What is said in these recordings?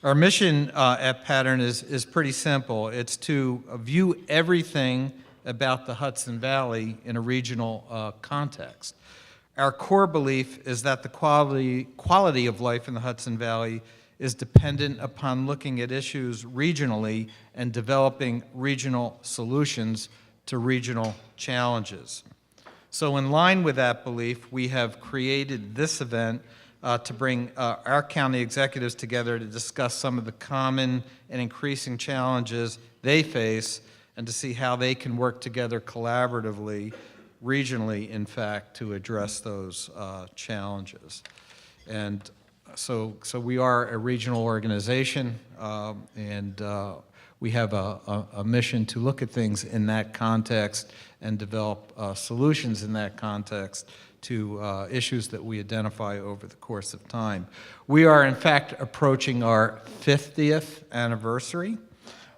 Our mission at Pattern is pretty simple. It's to view everything about the Hudson Valley in a regional context. Our core belief is that the quality of life in the Hudson Valley is dependent upon looking at issues regionally and developing regional solutions to regional challenges. So in line with that belief, we have created this event to bring our county executives together to discuss some of the common and increasing challenges they face and to see how they can work together collaboratively, regionally, in fact, to address those challenges. And so we are a regional organization, and we have a mission to look at things in that context and develop solutions in that context to issues that we identify over the course of time. We are, in fact, approaching our 50th anniversary.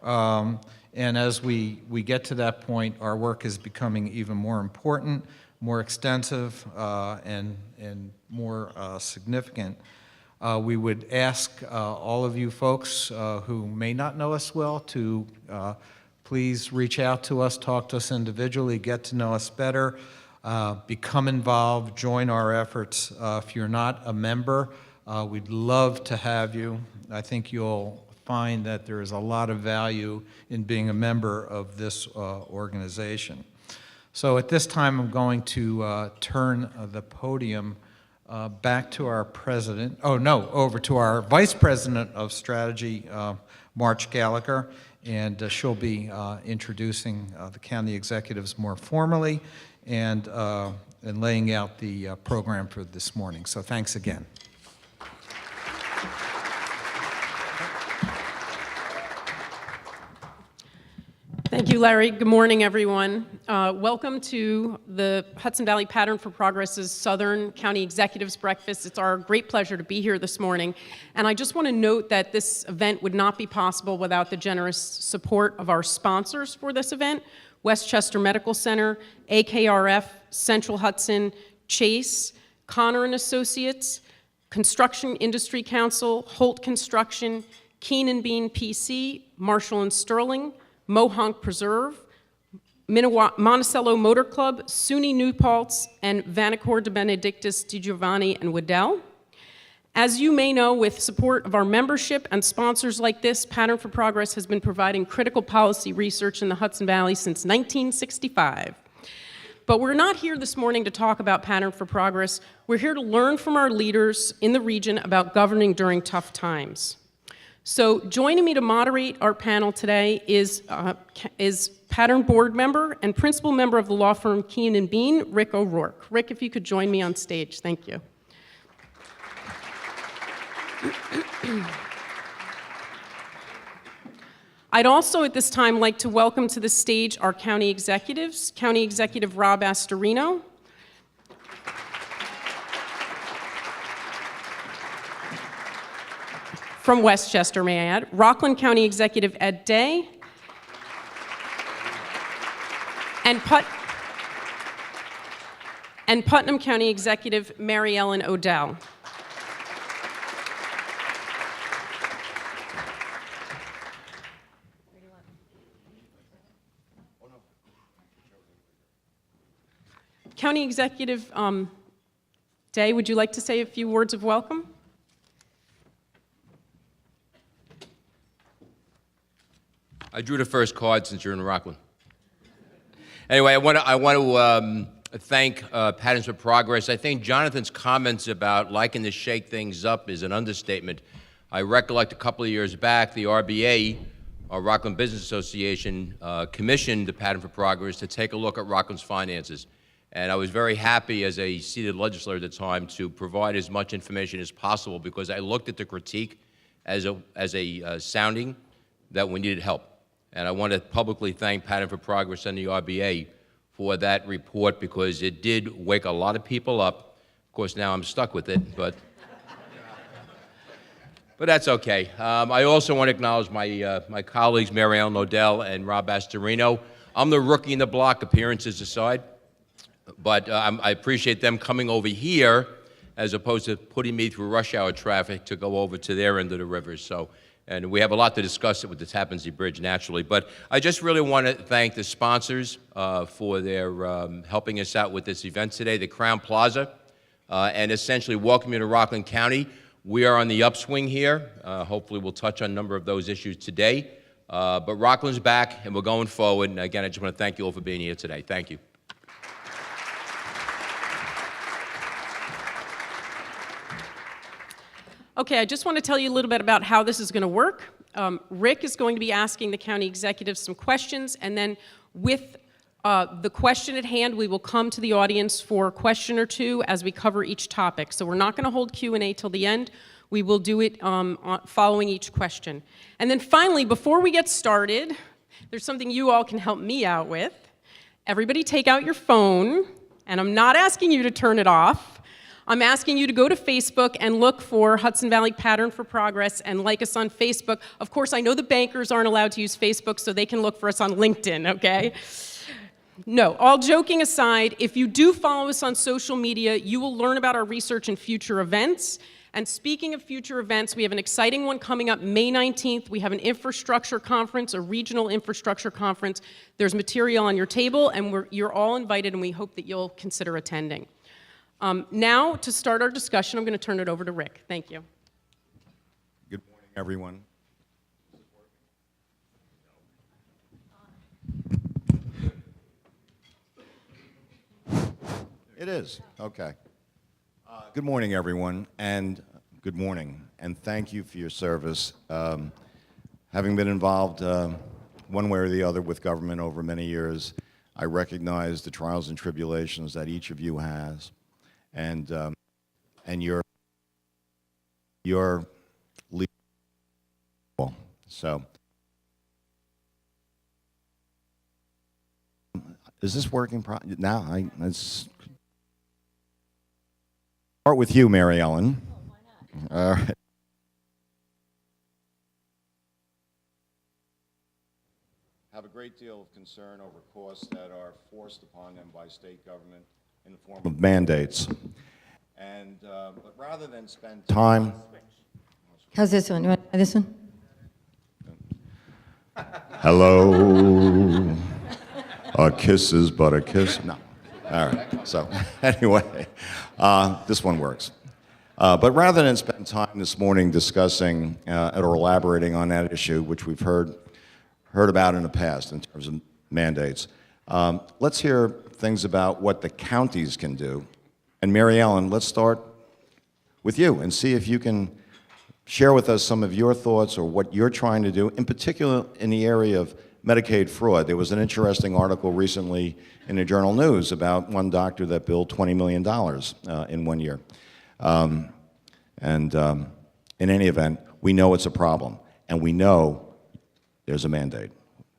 And as we get to that point, our work is becoming even more important, more extensive, and more significant. We would ask all of you folks who may not know us well to please reach out to us, talk to us individually, get to know us better, become involved, join our efforts. If you're not a member, we'd love to have you. I think you'll find that there is a lot of value in being a member of this organization. So at this time, I'm going to turn the podium back to our president, over to our vice president of strategy, March Gallagher, and she'll be introducing the county executives more formally and laying out the program for this morning. So thanks again. Thank you, Larry. Good morning, everyone. Welcome to the Hudson Valley Pattern for Progress's Southern County Executives Breakfast. It's our great pleasure to be here this morning. And I just want to note that this event would not be possible without the generous support of our sponsors for this event: Westchester Medical Center, AKRF, Central Hudson, Chase, Connor and Associates, Construction Industry Council, Holt Construction, Keane and Beane PC, Marshall and Sterling, Mohonk Preserve, Monticello Motor Club, SUNY New Paltz, and Vanacore de Benedictus di Giovanni and Odell. As you may know, with support of our membership and sponsors like this, Pattern for Progress has been providing critical policy research in the Hudson Valley since 1965. But we're not here this morning to talk about Pattern for Progress. We're here to learn from our leaders in the region about governing during tough times. So joining me to moderate our panel today is Pattern board member and principal member of the law firm Keane and Beane, Rick O'Rourke. Rick, if you could join me on stage, thank you. I'd also at this time like to welcome to the stage our county executives, County Executive Rob Astorino, from Westchester, may I add, Rockland County Executive Ed Day, and Putnam County Executive MaryEllen Odell. County Executive Day, would you like to say a few words of welcome? I drew the first card since you're in Rockland. Anyway, I want to thank Patterns for Progress. I think Jonathan's comments about liking to shake things up is an understatement. I recollect a couple of years back, the RBA, our Rockland Business Association, commissioned the Pattern for Progress to take a look at Rockland's finances. And I was very happy as a seated legislator at the time to provide as much information as possible, because I looked at the critique as a sounding that we needed help. And I want to publicly thank Pattern for Progress and the RBA for that report, because it did wake a lot of people up. Of course, now I'm stuck with it, but that's okay. I also want to acknowledge my colleagues, MaryEllen Odell and Rob Astorino. I'm the rookie in the block, appearances aside, but I appreciate them coming over here as opposed to putting me through rush hour traffic to go over to their end of the river. So And we have a lot to discuss with the Tappan Bridge, naturally. But I just really want to thank the sponsors for their helping us out with this event today, the Crown Plaza, and essentially welcome you to Rockland County. We are on the upswing here. Hopefully we'll touch on a number of those issues today. But Rockland's back, and we're going forward. And again, I just want to thank you all for being here today. Thank you. Okay, I just want to tell you a little bit about how this is going to work. Rick is going to be asking the county executive some questions, and then with the question at hand, we will come to the audience for a question or two as we cover each topic. So we're not going to hold Q&A till the end. We will do it following each question. And then finally, before we get started, there's something you all can help me out with. Everybody take out your phone, and I'm not asking you to turn it off. I'm asking you to go to Facebook and look for Hudson Valley Pattern for Progress and like us on Facebook. Of course, I know the bankers aren't allowed to use Facebook, so they can look for us on LinkedIn, okay? No, all joking aside, if you do follow us on social media, you will learn about our research and future events. And speaking of future events, we have an exciting one coming up May 19th. We have an infrastructure conference, a regional infrastructure conference. There's material on your table, and you're all invited, and we hope that you'll consider attending. Now, to start our discussion, I'm going to turn it over to Rick. Thank you. Good morning, everyone. It is, okay. Good morning, everyone, and good morning, and thank you for your service. Having been involved one way or the other with government over many years, I recognize the trials and tribulations that each of you has. And your leadership. So, is this working now? Let's start with you, MaryEllen. All right. Have a great deal of concern over costs that are forced upon them by state government in the form of mandates. And, but rather than spend time... How's this one? You want this one? Hello, a kiss is but a kiss. No. All right, so anyway, this one works. But rather than spend time this morning discussing or elaborating on that issue, which we've heard about in the past in terms of mandates, let's hear things about what the counties can do. And MaryEllen, let's start with you and see if you can share with us some of your thoughts or what you're trying to do, in particular in the area of Medicaid fraud. There was an interesting article recently in the Journal News about one doctor that billed $20 million in 1 year. In any event, we know it's a problem, and we know there's a mandate.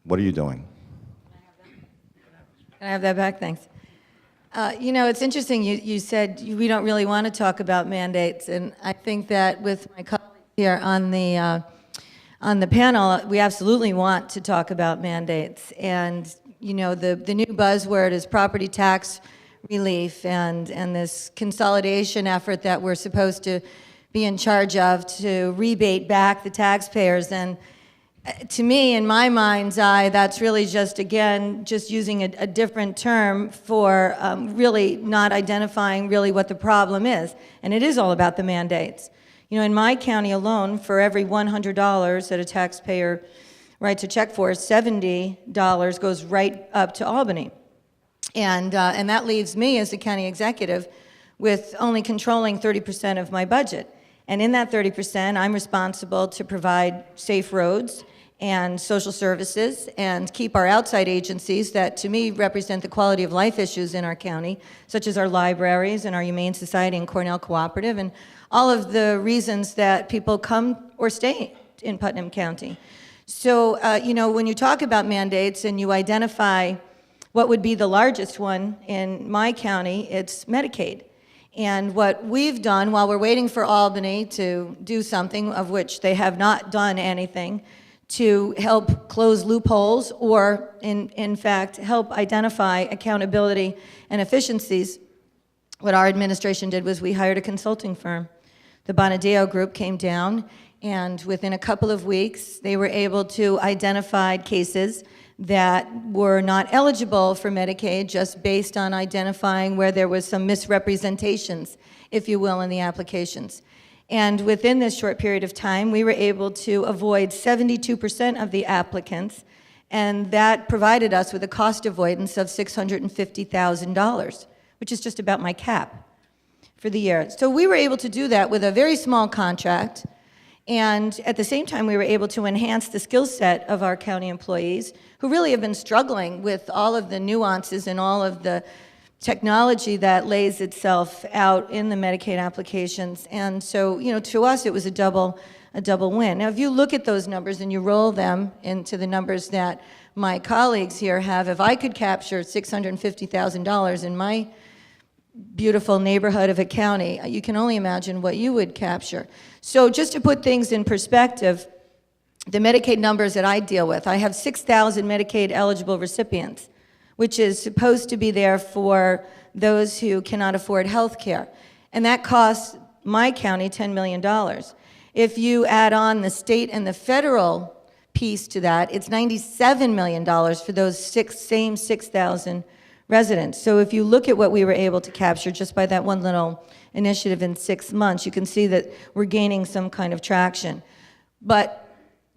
What are you doing? Can I have that back? Thanks. You know, it's interesting, you said we don't really want to talk about mandates, and I think that with my colleagues here on the panel, we absolutely want to talk about mandates. And, you know, the new buzzword is property tax relief and this consolidation effort that we're supposed to be in charge of to rebate back the taxpayers. And to me, in my mind's eye, that's really just, again, just using a different term for really not identifying really what the problem is. And it is all about the mandates. You know, in my county alone, for every $100 that a taxpayer writes a check for, $70 goes right up to Albany. And that leaves me as the county executive with only controlling 30% of my budget. And in that 30%, I'm responsible to provide safe roads and social services and keep our outside agencies that to me represent the quality of life issues in our county, such as our libraries and our Humane Society and Cornell Cooperative and all of the reasons that people come or stay in Putnam County. So, you know, when you talk about mandates and you identify what would be the largest one in my county, it's Medicaid. And what we've done while we're waiting for Albany to do something, of which they have not done anything, to help close loopholes or, in fact, help identify accountability and efficiencies, what our administration did was we hired a consulting firm. The Bonadeo Group came down, And within a couple of weeks, they were able to identify cases that were not eligible for Medicaid just based on identifying where there was some misrepresentations, if you will, in the applications. And within this short period of time, we were able to avoid 72% of the applicants, and that provided us with a cost avoidance of $650,000, which is just about my cap for the year. So we were able to do that with a very small contract, and at the same time, we were able to enhance the skill set of our county employees, who really have been struggling with all of the nuances and all of the technology that lays itself out in the Medicaid applications. And so, to us, it was a double win. Now, if you look at those numbers and you roll them into the numbers that my colleagues here have, if I could capture $650,000 in my beautiful neighborhood of a county, you can only imagine what you would capture. So just to put things in perspective, the Medicaid numbers that I deal with, I have 6,000 Medicaid eligible recipients, which is supposed to be there for those who cannot afford health care. And that costs my county $10 million. If you add on the state and the federal piece to that, it's $97 million for those same 6,000 residents. So if you look at what we were able to capture just by that one little initiative in 6 months, you can see that we're gaining some kind of traction. But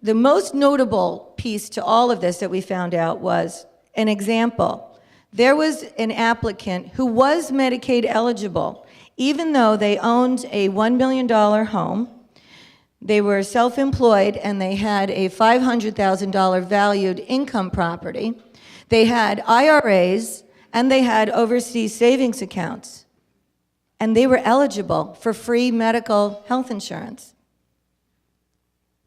the most notable piece to all of this that we found out was an example. There was an applicant who was Medicaid eligible, even though they owned a $1 million home, they were self-employed, and they had a $500,000 valued income property. They had IRAs, and they had overseas savings accounts. And they were eligible for free medical health insurance.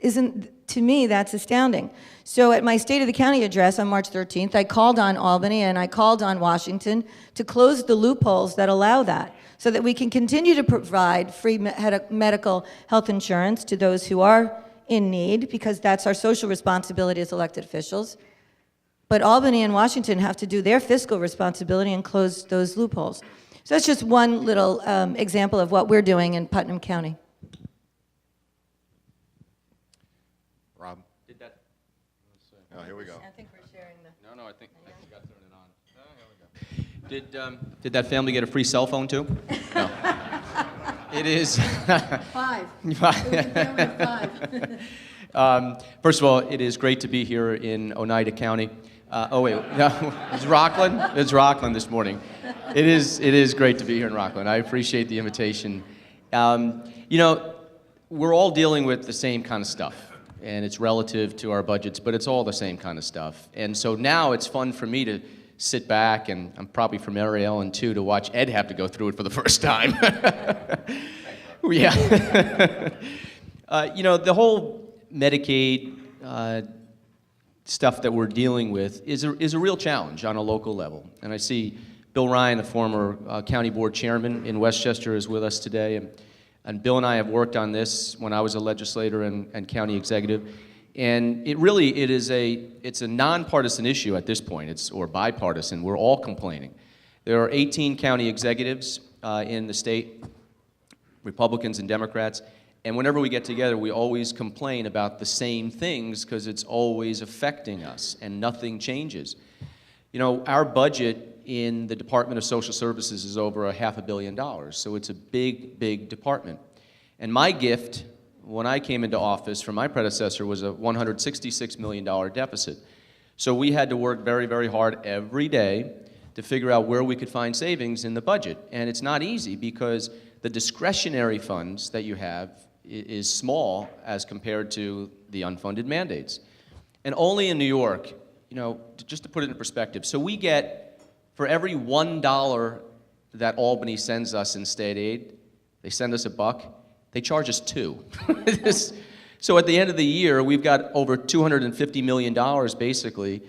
To me, that's astounding. So at my State of the County address on March 13th, I called on Albany and I called on Washington to close the loopholes that allow that, so that we can continue to provide free medical health insurance to those who are in need, because that's our social responsibility as elected officials. But Albany and Washington have to do their fiscal responsibility and close those loopholes. So that's just one little example of what we're doing in Putnam County. Rob? Did that? Oh, here we go. I think we're sharing the... No, I think I forgot to turn it on. Oh, here we go. Did that family get a free cell phone too? No. It is. 5. It was a family of 5. First of all, it is great to be here in Oneida County. Oh wait, no, it's Rockland. It's Rockland this morning. It is great to be here in Rockland. I appreciate the invitation. We're all dealing with the same kind of stuff, and it's relative to our budgets, but it's all the same kind of stuff. And so now it's fun for me to sit back, and I'm probably from MaryEllen too, to watch Ed have to go through it for the first time. Yeah. The whole Medicaid stuff that we're dealing with is a real challenge on a local level. And I see Bill Ryan, the former county board chairman in Westchester, is with us today. And Bill and I have worked on this when I was a legislator and county executive. And it's a nonpartisan issue at this point, or bipartisan. We're all complaining. There are 18 county executives in the state, Republicans and Democrats. And whenever we get together, we always complain about the same things because it's always affecting us and nothing changes. Our budget in the Department of Social Services is over $500 million, so it's a big, big department. And my gift when I came into office from my predecessor was a $166 million deficit. So we had to work very, very hard every day to figure out where we could find savings in the budget. And it's not easy because the discretionary funds that you have is small as compared to the unfunded mandates. And only in New York, just to put it in perspective, so we get, for every $1 that Albany sends us in state aid, they send us $1, they charge us $2. So at the end of the year, we've got over $250 million basically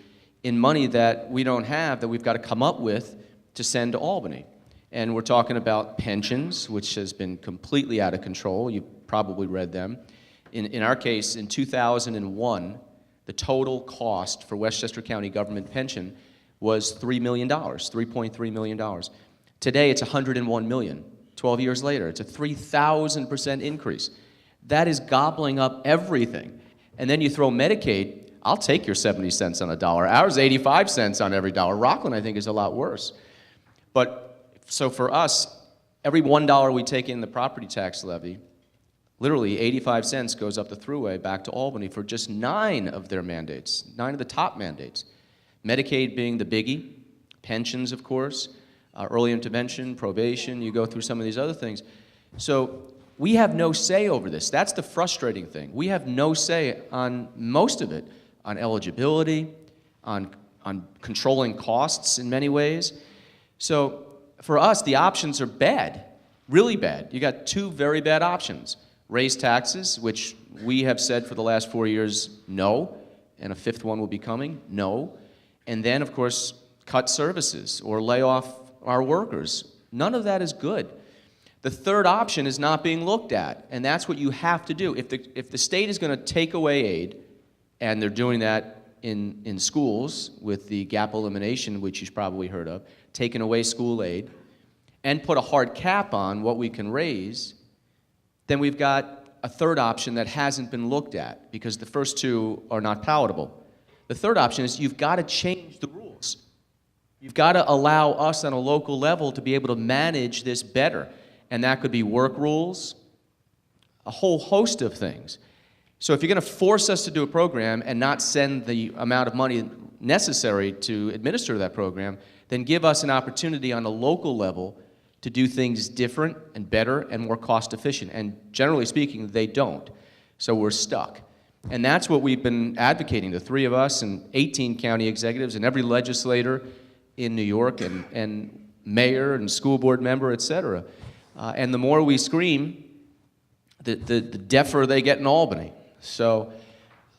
in money that we don't have, that we've got to come up with to send to Albany. And we're talking about pensions, which has been completely out of control. You probably read them. In our case, in 2001, the total cost for Westchester County government pension was $3 million, $3.3 million. Today, it's $101 million. 12 years later, it's a 3,000% increase. That is gobbling up everything. And then you throw Medicaid, I'll take your 70 cents on a dollar. Ours 85 cents on every dollar. Rockland, I think, is a lot worse. But so for us, every $1 we take in the property tax levy, literally 85 cents goes up the thruway back to Albany for just 9 of their mandates, 9 of the top mandates. Medicaid being the biggie, pensions, of course, early intervention, probation, you go through some of these other things. So we have no say over this. That's the frustrating thing. We have no say on most of it, on eligibility, on controlling costs in many ways. So for us, the options are bad, really bad. You got 2 very bad options. Raise taxes, which we have said for the last 4 years, no, and a 5th one will be coming, no. And then, of course, cut services or lay off our workers. None of that is good. The 3rd option is not being looked at, and that's what you have to do. If the state is going to take away aid, and they're doing that in schools with the gap elimination, which you've probably heard of, taking away school aid, and put a hard cap on what we can raise, then we've got a 3rd option that hasn't been looked at because the first 2 are not palatable. The 3rd option is you've got to change the rules. You've got to allow us on a local level to be able to manage this better. And that could be work rules, a whole host of things. So if you're going to force us to do a program and not send the amount of money necessary to administer that program, then give us an opportunity on a local level to do things different and better and more cost efficient. And generally speaking, they don't. So we're stuck. And that's what we've been advocating, the 3 of us and 18 county executives and every legislator in New York and mayor and school board member, et cetera. And the more we scream, the deafer they get in Albany. So,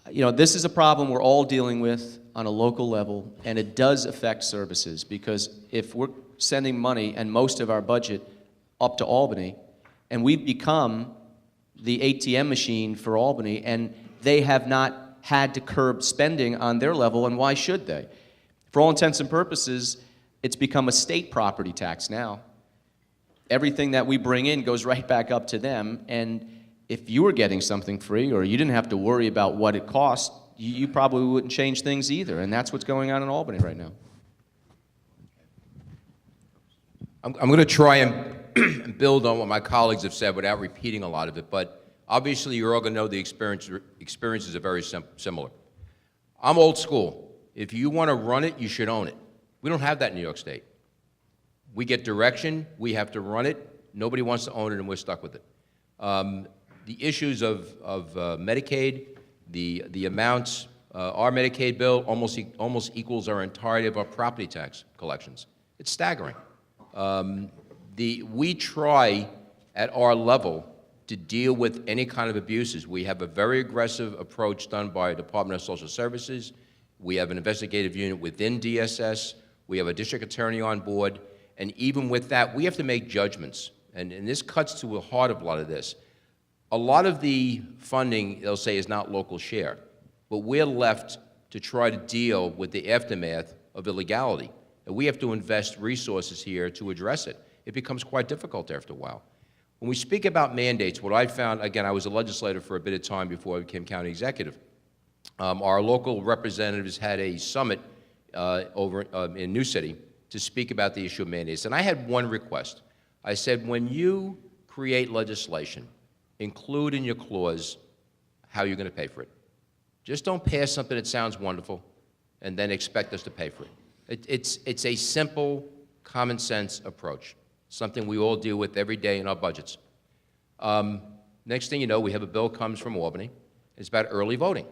this is a problem we're all dealing with on a local level, and it does affect services because if we're sending money and most of our budget up to Albany, and we've become the ATM machine for Albany, and they have not had to curb spending on their level, and why should they? For all intents and purposes, it's become a state property tax now. Everything that we bring in goes right back up to them, and if you were getting something free or you didn't have to worry about what it cost, you probably wouldn't change things either, and that's what's going on in Albany right now. I'm going to try and build on what my colleagues have said without repeating a lot of it, but obviously you're all going to know the experiences are very similar. I'm old school. If you want to run it, you should own it. We don't have that in New York State. We get direction, we have to run it, nobody wants to own it, and we're stuck with it. The issues of Medicaid, the amounts, our Medicaid bill almost equals our entirety of our property tax collections. It's staggering. We try at our level to deal with any kind of abuses. We have a very aggressive approach done by the Department of Social Services. We have an investigative unit within DSS. We have a district attorney on board. And even with that, we have to make judgments. And this cuts to the heart of a lot of this. A lot of the funding, they'll say, is not local share. But we're left to try to deal with the aftermath of illegality. And we have to invest resources here to address it. It becomes quite difficult after a while. When we speak about mandates, what I found, again, I was a legislator for a bit of time before I became county executive. Our local representatives had a summit over in New City to speak about the issue of mandates. And I had one request. I said, when you create legislation, include in your clause how you're going to pay for it. Just don't pass something that sounds wonderful and then expect us to pay for it. It's a simple, common sense approach, something we all deal with every day in our budgets. Next thing you know, we have a bill comes from Albany. It's about early voting.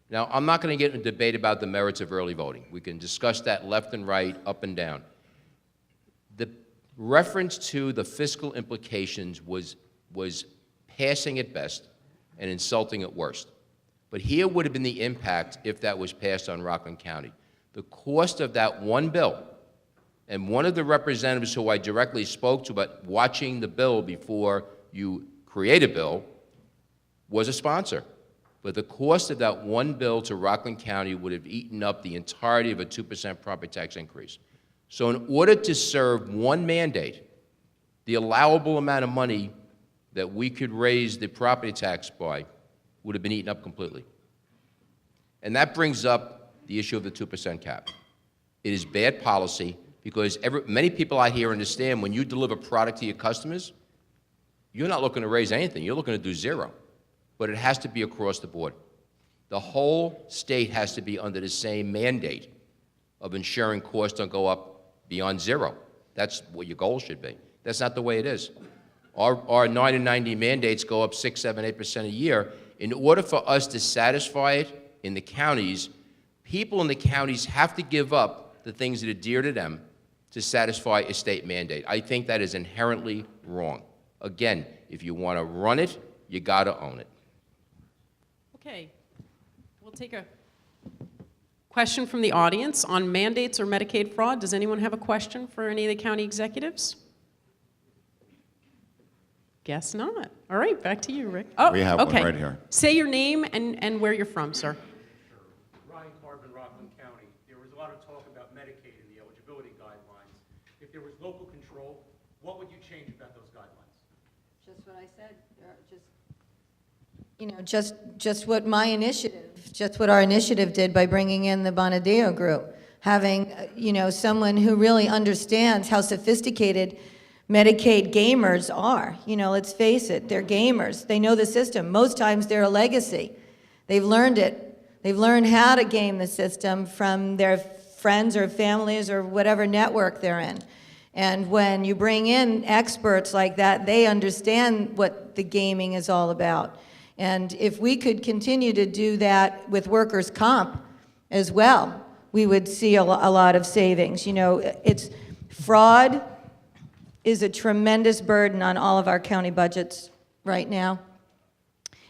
Now, I'm not going to get in a debate about the merits of early voting. We can discuss that left and right, up and down. The reference to the fiscal implications was passing at best and insulting at worst. But here would have been the impact if that was passed on Rockland County. The cost of that one bill, and one of the representatives who I directly spoke to about watching the bill before you create a bill was a sponsor. But the cost of that one bill to Rockland County would have eaten up the entirety of a 2% property tax increase. So in order to serve one mandate, the allowable amount of money that we could raise the property tax by would have been eaten up completely. And that brings up the issue of the 2% cap. It is bad policy because many people out here understand when you deliver product to your customers, you're not looking to raise anything. You're looking to do zero. But it has to be across the board. The whole state has to be under the same mandate of ensuring costs don't go up beyond zero. That's what your goal should be. That's not the way it is. Our 9 and 90 mandates go up 6, 7, 8% a year. In order for us to satisfy it in the counties, people in the counties have to give up the things that are dear to them to satisfy a state mandate. I think that is inherently wrong. Again, if you want to run it, you got to own it. Okay, we'll take a question from the audience on mandates or Medicaid fraud. Does anyone have a question for any of the county executives? Guess not. All right, back to you, Rick. Oh, We have one right here. Say your name and where you're from, sir. Ryan Carbon, Rockland County. There was a lot of talk about Medicaid and the eligibility guidelines. If there was local control, what would you change about those guidelines? Just what I said, just what my initiative, just what our initiative did by bringing in the Bonadeo group, having, someone who really understands how sophisticated Medicaid gamers are. Let's face it, they're gamers. They know the system. Most times they're a legacy. They've learned it. They've learned how to game the system from their friends or families or whatever network they're in. And when you bring in experts like that, they understand what the gaming is all about. And if we could continue to do that with workers' comp as well, we would see a lot of savings. Fraud is a tremendous burden on all of our county budgets right now,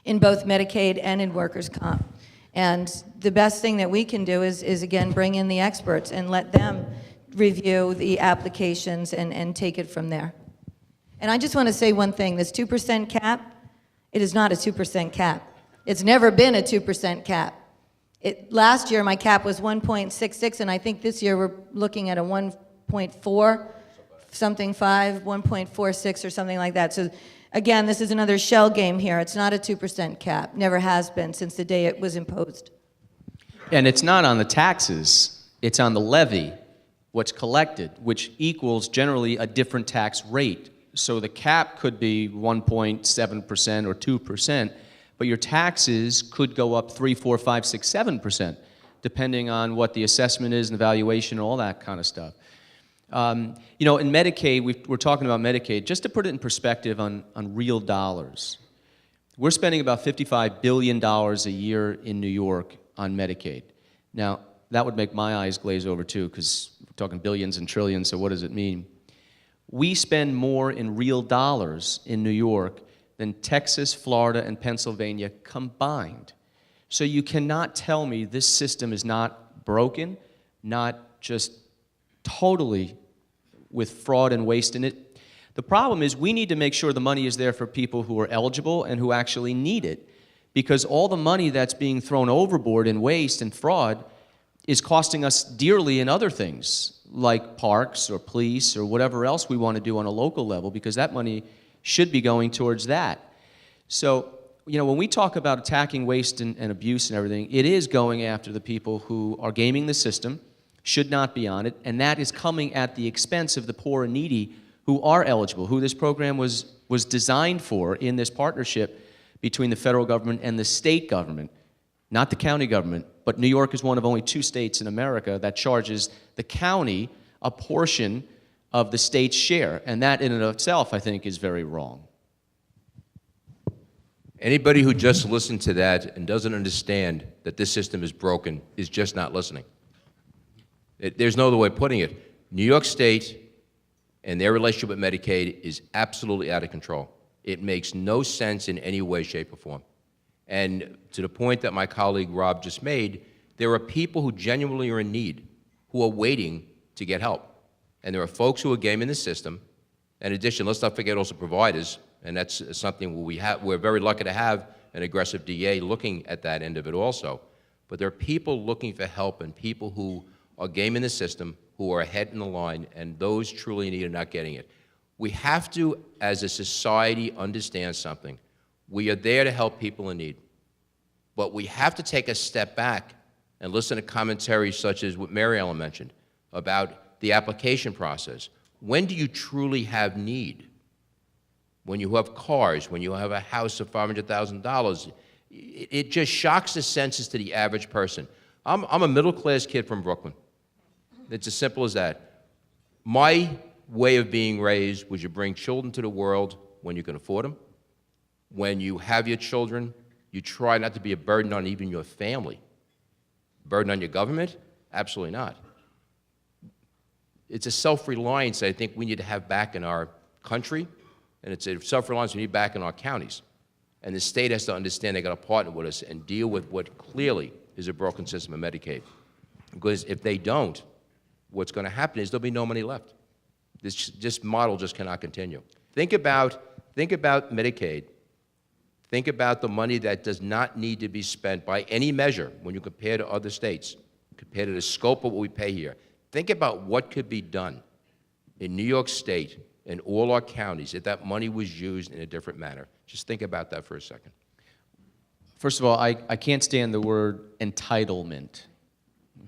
in both Medicaid and in workers' comp. And the best thing that we can do is again, bring in the experts and let them review the applications and take it from there. And I just want to say one thing, this 2% cap, it is not a 2% cap. It's never been a 2% cap. Last year, my cap was 1.66, and I think this year we're looking at a 1.4, something 5, 1.46 or something like that. So again, this is another shell game here. It's not a 2% cap, never has been since the day it was imposed. And it's not on the taxes, it's on the levy, what's collected, which equals generally a different tax rate. So the cap could be 1.7% or 2%, but your taxes could go up 3, 4, 5, 6, 7%, depending on what the assessment is and the valuation and all that kind of stuff. In Medicaid, we're talking about Medicaid, just to put it in perspective on real dollars. We're spending about $55 billion a year in New York on Medicaid. Now, that would make my eyes glaze over too, because we're talking billions and trillions, so what does it mean? We spend more in real dollars in New York than Texas, Florida, and Pennsylvania combined. So you cannot tell me this system is not broken, not just totally with fraud and waste in it. The problem is we need to make sure the money is there for people who are eligible and who actually need it, because all the money that's being thrown overboard in waste and fraud is costing us dearly in other things, like parks or police or whatever else we want to do on a local level, because that money should be going towards that. So, when we talk about attacking waste and abuse and everything, it is going after the people who are gaming the system, should not be on it, and that is coming at the expense of the poor and needy who are eligible, who this program was designed for in this partnership between the federal government and the state government, not the county government, but New York is one of only 2 states in America that charges the county a portion of the state's share, and that in and of itself, I think, is very wrong. Anybody who just listened to that and doesn't understand that this system is broken is just not listening. There's no other way of putting it. New York State and their relationship with Medicaid is absolutely out of control. It makes no sense in any way, shape, or form. And to the point that my colleague Rob just made, there are people who genuinely are in need, who are waiting to get help. And there are folks who are gaming the system. In addition, let's not forget also providers, and that's something we're very lucky to have an aggressive DA looking at that end of it also. But there are people looking for help and people who are gaming the system, who are ahead in the line, and those truly in need are not getting it. We have to, as a society, understand something. We are there to help people in need. But we have to take a step back and listen to commentary such as what MaryEllen mentioned about the application process. When do you truly have need? When you have cars, when you have a house of $500,000, it just shocks the senses to the average person. I'm a middle-class kid from Brooklyn. It's as simple as that. My way of being raised was you bring children to the world when you can afford them. When you have your children, you try not to be a burden on even your family. Burden on your government? Absolutely not. It's a self-reliance I think we need to have back in our country, and it's a self-reliance we need back in our counties. And the state has to understand they got to partner with us and deal with what clearly is a broken system of Medicaid. Because if they don't, what's going to happen is there'll be no money left. This model just cannot continue. Think about Medicaid. Think about the money that does not need to be spent by any measure when you compare to other states, compare to the scope of what we pay here. Think about what could be done in New York State and all our counties if that money was used in a different manner. Just think about that for a second. First of all, I can't stand the word entitlement.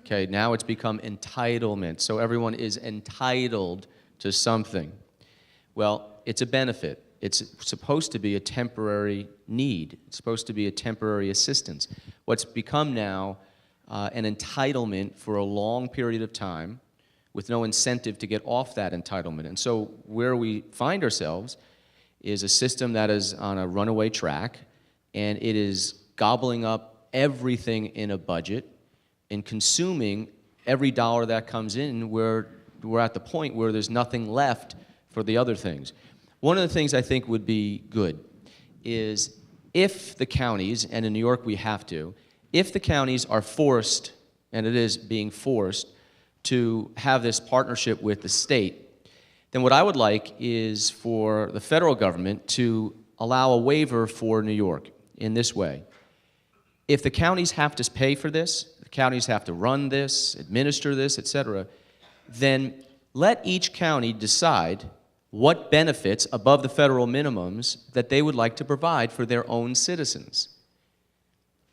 Okay, now it's become entitlement. So everyone is entitled to something. Well, it's a benefit. It's supposed to be a temporary need. It's supposed to be a temporary assistance. What's become now an entitlement for a long period of time with no incentive to get off that entitlement. And so where we find ourselves is a system that is on a runaway track, and it is gobbling up everything in a budget and consuming every dollar that comes in. We're at the point where there's nothing left for the other things. One of the things I think would be good is if the counties, and in New York we have to, if the counties are forced, and it is being forced, to have this partnership with the state, then what I would like is for the federal government to allow a waiver for New York in this way. If the counties have to pay for this, the counties have to run this, administer this, et cetera, then let each county decide what benefits above the federal minimums that they would like to provide for their own citizens.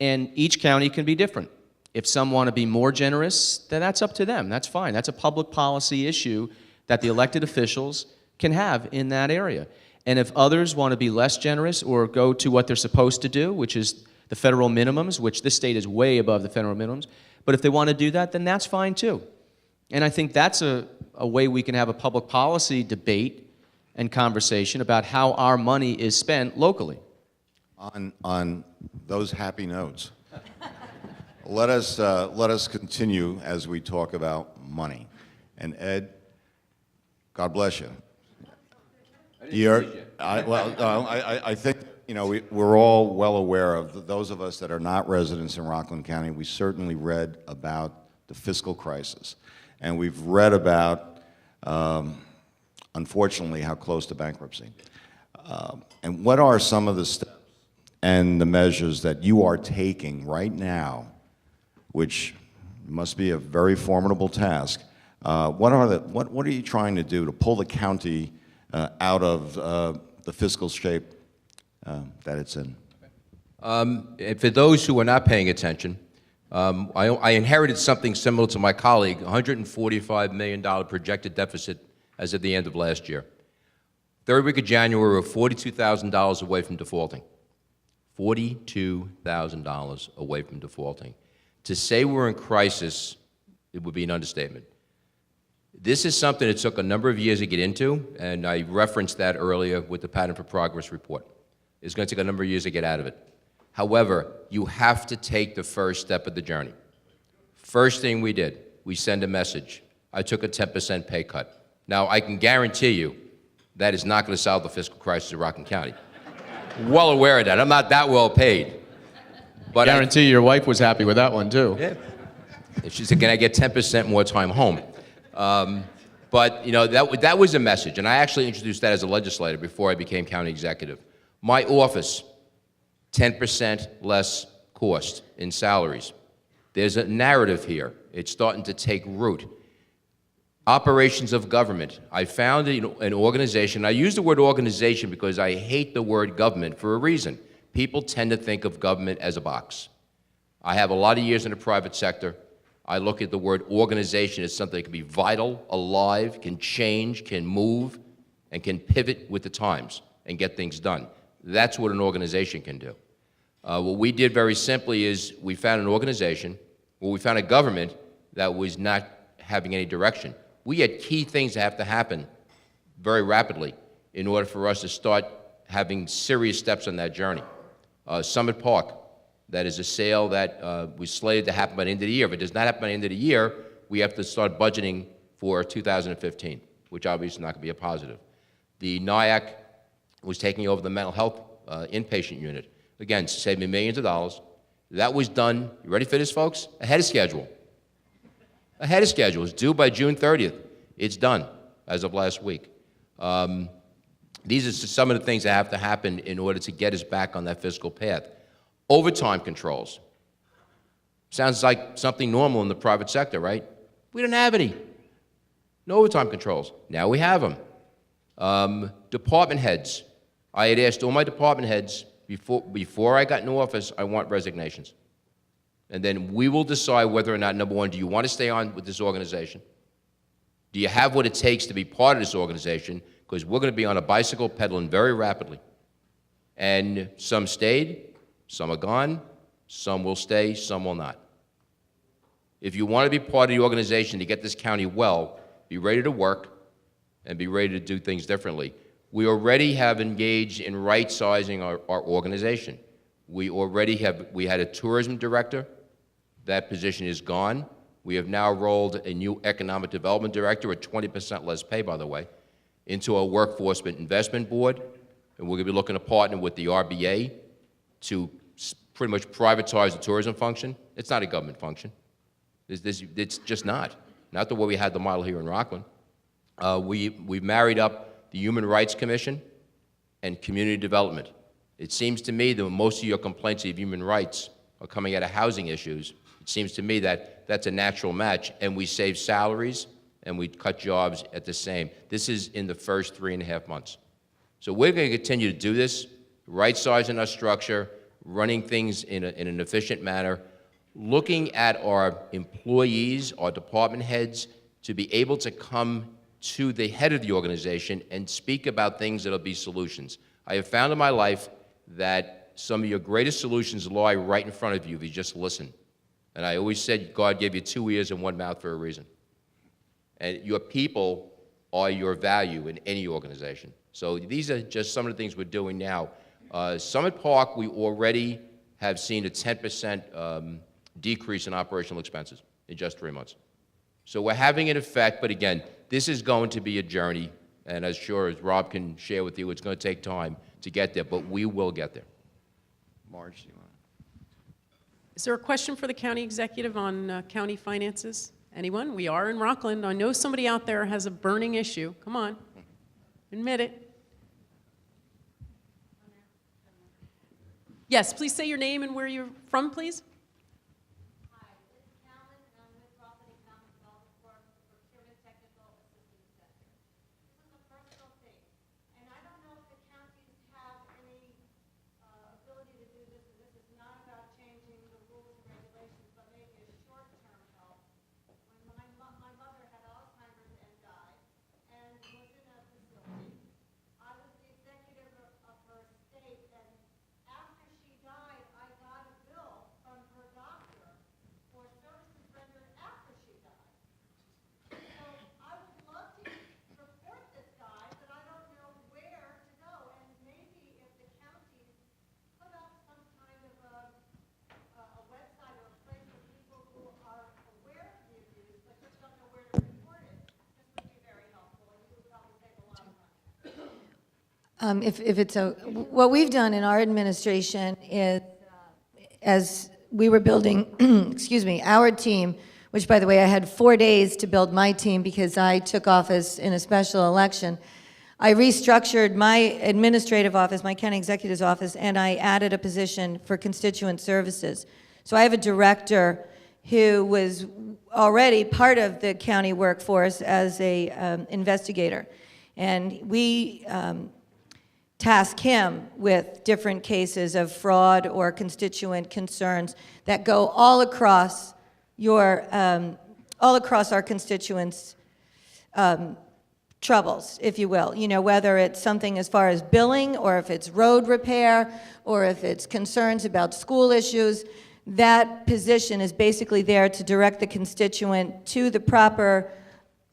And each county can be different. If some want to be more generous, then that's up to them. That's fine. That's a public policy issue that the elected officials can have in that area. And if others want to be less generous or go to what they're supposed to do, which is the federal minimums, which this state is way above the federal minimums, but if they want to do that, then that's fine too. And I think that's a way we can have a public policy debate and conversation about how our money is spent locally. On those happy notes, let us continue as we talk about money. And Ed, God bless you. I think we're all well aware of those of us that are not residents in Rockland County. We certainly read about the fiscal crisis, and we've read about, unfortunately, how close to bankruptcy. And what are some of the steps and the measures that you are taking right now, which must be a very formidable task? What are you trying to do to pull the county out of the fiscal shape that it's in? And for those who are not paying attention, I inherited something similar to my colleague, $145 million projected deficit as of the end of last year. Third week of January, we're $42,000 away from defaulting. $42,000 away from defaulting. To say we're in crisis, it would be an understatement. This is something that took a number of years to get into, and I referenced that earlier with the Pattern for Progress report. It's going to take a number of years to get out of it. However, you have to take the first step of the journey. First thing we did, we send a message. I took a 10% pay cut. Now, I can guarantee you that is not going to solve the fiscal crisis of Rockland County. Well aware of that. I'm not that well paid. But I guarantee your wife was happy with that one, too. Yeah. She said, can I get 10% more time home? But, that was a message, and I actually introduced that as a legislator before I became county executive. My office, 10% less cost in salaries. There's a narrative here. It's starting to take root. Operations of government. I found an organization. I use the word organization because I hate the word government for a reason. People tend to think of government as a box. I have a lot of years in the private sector. I look at the word organization as something that can be vital, alive, can change, can move, and can pivot with the times and get things done. That's what an organization can do. What we did very simply is we found an organization, we found a government that was not having any direction. We had key things that have to happen very rapidly in order for us to start having serious steps on that journey. Summit Park, that is a sale that was slated to happen by the end of the year. If it does not happen by the end of the year, we have to start budgeting for 2015, which obviously is not going to be a positive. The NIAC was taking over the mental health inpatient unit. Again, saving millions of dollars. That was done, you ready for this, folks? Ahead of schedule. Ahead of schedule. It's due by June 30th. It's done as of last week. These are some of the things that have to happen in order to get us back on that fiscal path. Overtime controls. Sounds like something normal in the private sector, right? We didn't have any. No overtime controls. Now we have them. Department heads. I had asked all my department heads before I got into office, I want resignations. And then we will decide whether or not, number one, do you want to stay on with this organization? Do you have what it takes to be part of this organization? Because we're going to be on a bicycle pedaling very rapidly. And some stayed, some are gone, some will stay, some will not. If you want to be part of the organization to get this county well, be ready to work and be ready to do things differently. We already have engaged in right-sizing our organization. We had a tourism director. That position is gone. We have now rolled a new economic development director at 20% less pay, by the way, into a workforce investment board. And we're going to be looking to partner with the RBA to pretty much privatize the tourism function. It's not a government function. It's just not. Not the way we had the model here in Rockland. We've married up the Human Rights Commission and community development. It seems to me that most of your complaints of human rights are coming out of housing issues. It seems to me that that's a natural match, and we save salaries and we cut jobs at the same. This is in the first 3.5 months. So we're going to continue to do this, right-sizing our structure, running things in an efficient manner, looking at our employees, our department heads, to be able to come to the head of the organization and speak about things that'll be solutions. I have found in my life that some of your greatest solutions lie right in front of you if you just listen. And I always said God gave you 2 ears and 1 mouth for a reason. And your people are your value in any organization. So these are just some of the things we're doing now. Summit Park, we already have seen a 10% decrease in operational expenses in just 3 months. So we're having an effect, but again, this is going to be a journey, and as sure as Rob can share with you, it's going to take time to get there, but we will get there. Marge, do you want? Is there a question for the county executive on county finances? Anyone? We are in Rockland. I know somebody out there has a burning issue. Come on. Admit it. Yes, please say your name and where you're from, please. What we've done in our administration is, as we were building, excuse me, our team, which by the way, I had 4 days to build my team because I took office in a special election. I restructured my administrative office, my county executive's office, and I added a position for constituent services. So I have a director who was already part of the county workforce as a investigator. And we task him with different cases of fraud or constituent concerns that go all across our constituents' troubles, if you will. You know, whether it's something as far as billing, or if it's road repair, or if it's concerns about school issues. That position is basically there to direct the constituent to the proper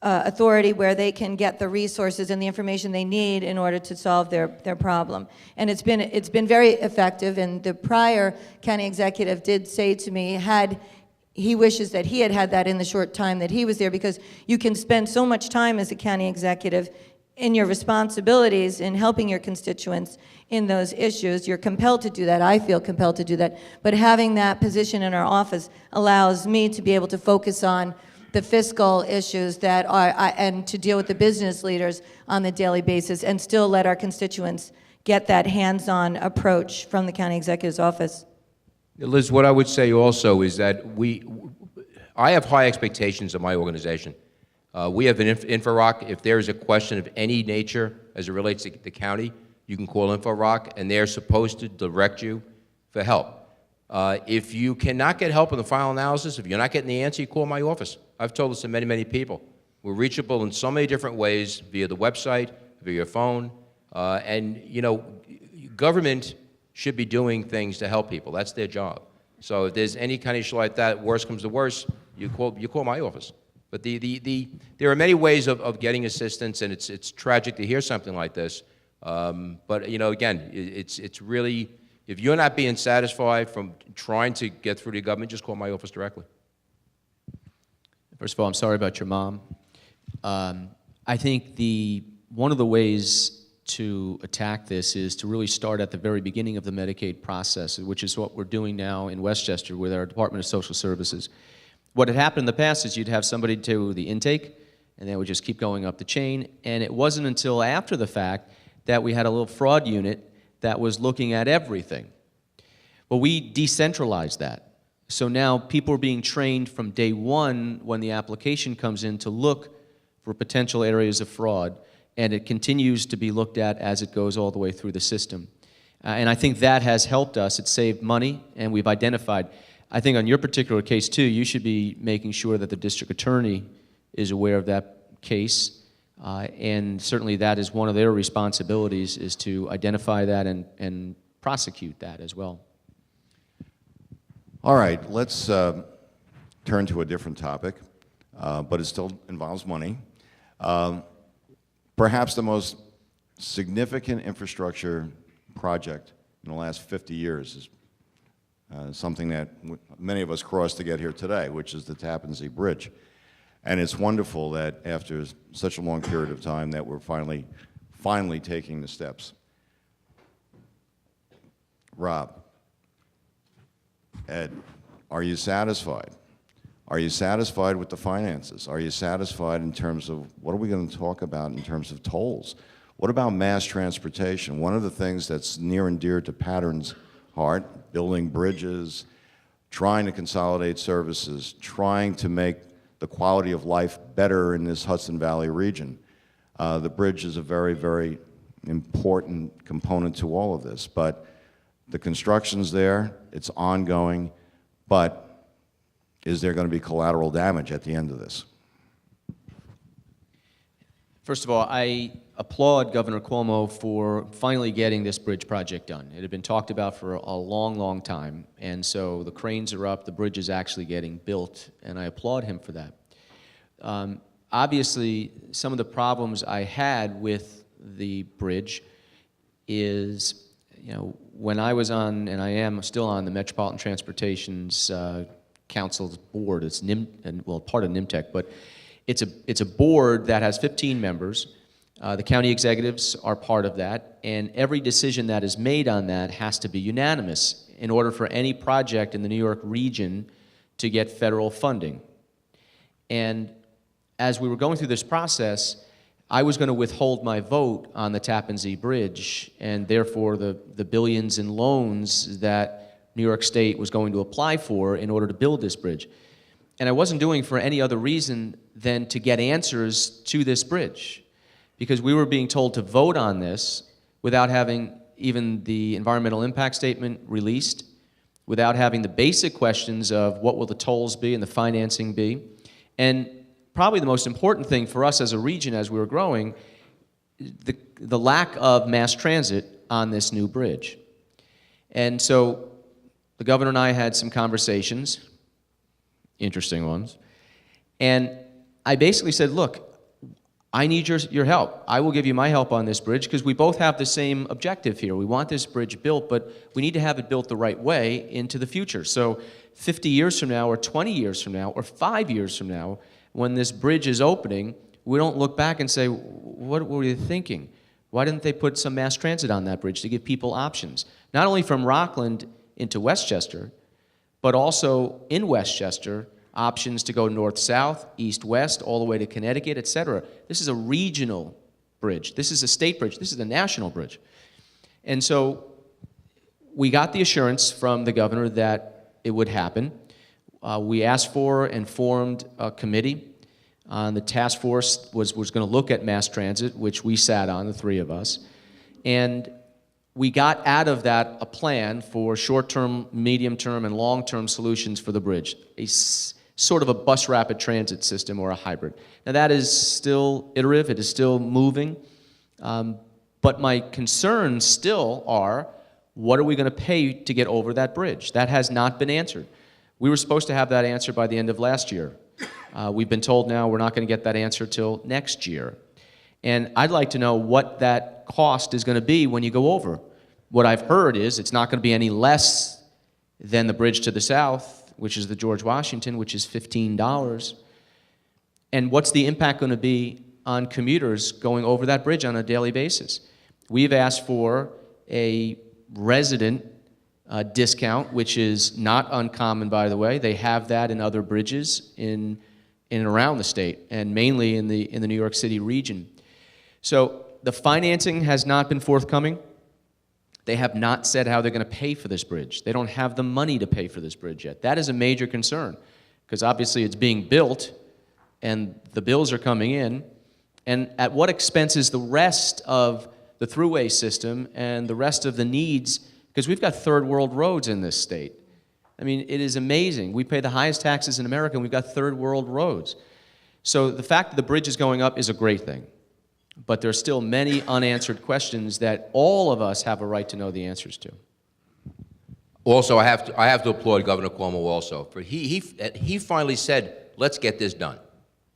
authority where they can get the resources and the information they need in order to solve their problem. And it's been very effective, and the prior county executive did say to me, he wishes that he had that in the short time that he was there, because you can spend so much time as a county executive in your responsibilities in helping your constituents in those issues. You're compelled to do that. I feel compelled to do that. But having that position in our office allows me to be able to focus on the fiscal issues that and to deal with the business leaders on the daily basis, and still let our constituents get that hands-on approach from the county executive's office. Liz, what I would say also is that I have high expectations of my organization. We have an InfoRock. If there is a question of any nature as it relates to the county, you can call InfoRock, and they're supposed to direct you for help. If you cannot get help in the final analysis, if you're not getting the answer, you call my office. I've told this to many, many people. We're reachable in so many different ways, via the website, via your phone, and you know, government should be doing things to help people. That's their job. So if there's any kind of issue like that, worst comes to worst, you call my office. But there are many ways of getting assistance, and it's tragic to hear something like this. But you know, again, it's really, if you're not being satisfied from trying to get through to the government, just call my office directly. First of all, I'm sorry about your mom. I think one of the ways to attack this is to really start at the very beginning of the Medicaid process, which is what we're doing now in Westchester with our Department of Social Services. What had happened in the past is you'd have somebody do the intake, and they would just keep going up the chain, and it wasn't until after the fact that we had a little fraud unit that was looking at everything. Well, we decentralized that. So now people are being trained from day one when the application comes in to look for potential areas of fraud, and it continues to be looked at as it goes all the way through the system. And I think that has helped us. It saved money, and we've identified. I think on your particular case, too, you should be making sure that the district attorney is aware of that case, and certainly that is one of their responsibilities, is to identify that and prosecute that as well. All right, let's turn to a different topic, but it still involves money. Perhaps the most significant infrastructure project in the last 50 years is something that many of us crossed to get here today, which is the Tappan Bridge. And it's wonderful that after such a long period of time that we're finally taking the steps. Rob, Ed, are you satisfied? Are you satisfied with the finances? Are you satisfied in terms of what are we going to talk about in terms of tolls? What about mass transportation? One of the things that's near and dear to Pattern's heart, building bridges, trying to consolidate services, trying to make the quality of life better in this Hudson Valley region. The bridge is a very, very important component to all of this. But the construction's there, it's ongoing, but is there going to be collateral damage at the end of this? First of all, I applaud Governor Cuomo for finally getting this bridge project done. It had been talked about for a long, long time, and so the cranes are up, the bridge is actually getting built, and I applaud him for that. Obviously, some of the problems I had with the bridge is, you know, when I was on, and I am still on, the Metropolitan Transportation's Council's board, it's part of NIMTEC, but it's a board that has 15 members. The county executives are part of that, and every decision that is made on that has to be unanimous in order for any project in the New York region to get federal funding. And as we were going through this process, I was going to withhold my vote on the Tappan Bridge, and therefore the billions in loans that New York State was going to apply for in order to build this bridge. And I wasn't doing it for any other reason than to get answers to this bridge, because we were being told to vote on this without having even the environmental impact statement released, without having the basic questions of what will the tolls be and the financing be. And probably the most important thing for us as a region as we were growing, the lack of mass transit on this new bridge. And so the governor and I had some conversations, interesting ones, and I basically said, look, I need your help. I will give you my help on this bridge because we both have the same objective here. We want this bridge built, but we need to have it built the right way into the future. So 50 years from now or 20 years from now or 5 years from now, when this bridge is opening, we don't look back and say, what were you thinking? Why didn't they put some mass transit on that bridge to give people options? Not only from Rockland into Westchester, but also in Westchester, options to go north-south, east-west, all the way to Connecticut, et cetera. This is a regional bridge. This is a state bridge. This is a national bridge. And so we got the assurance from the governor that it would happen. We asked for and formed a committee. The task force was going to look at mass transit, which we sat on, the three of us. And we got out of that a plan for short-term, medium-term, and long-term solutions for the bridge, sort of a bus rapid transit system or a hybrid. Now that is still iterative, it is still moving, but my concerns still are, what are we going to pay to get over that bridge? That has not been answered. We were supposed to have that answer by the end of last year. We've been told now we're not going to get that answer till next year. And I'd like to know what that cost is going to be when you go over. What I've heard is it's not going to be any less than the bridge to the south, which is the George Washington, which is $15. And what's the impact going to be on commuters going over that bridge on a daily basis? We've asked for a resident discount, which is not uncommon, by the way. They have that in other bridges in and around the state, and mainly in the New York City region. So the financing has not been forthcoming. They have not said how they're going to pay for this bridge. They don't have the money to pay for this bridge yet. That is a major concern, because obviously it's being built, and the bills are coming in. And at what expense is the rest of the thruway system and the rest of the needs? Because we've got third world roads in this state. I mean, it is amazing. We pay the highest taxes in America, and we've got third world roads. So the fact that the bridge is going up is a great thing. But there are still many unanswered questions that all of us have a right to know the answers to. Also, I have to applaud Governor Cuomo also. For he finally said, let's get this done.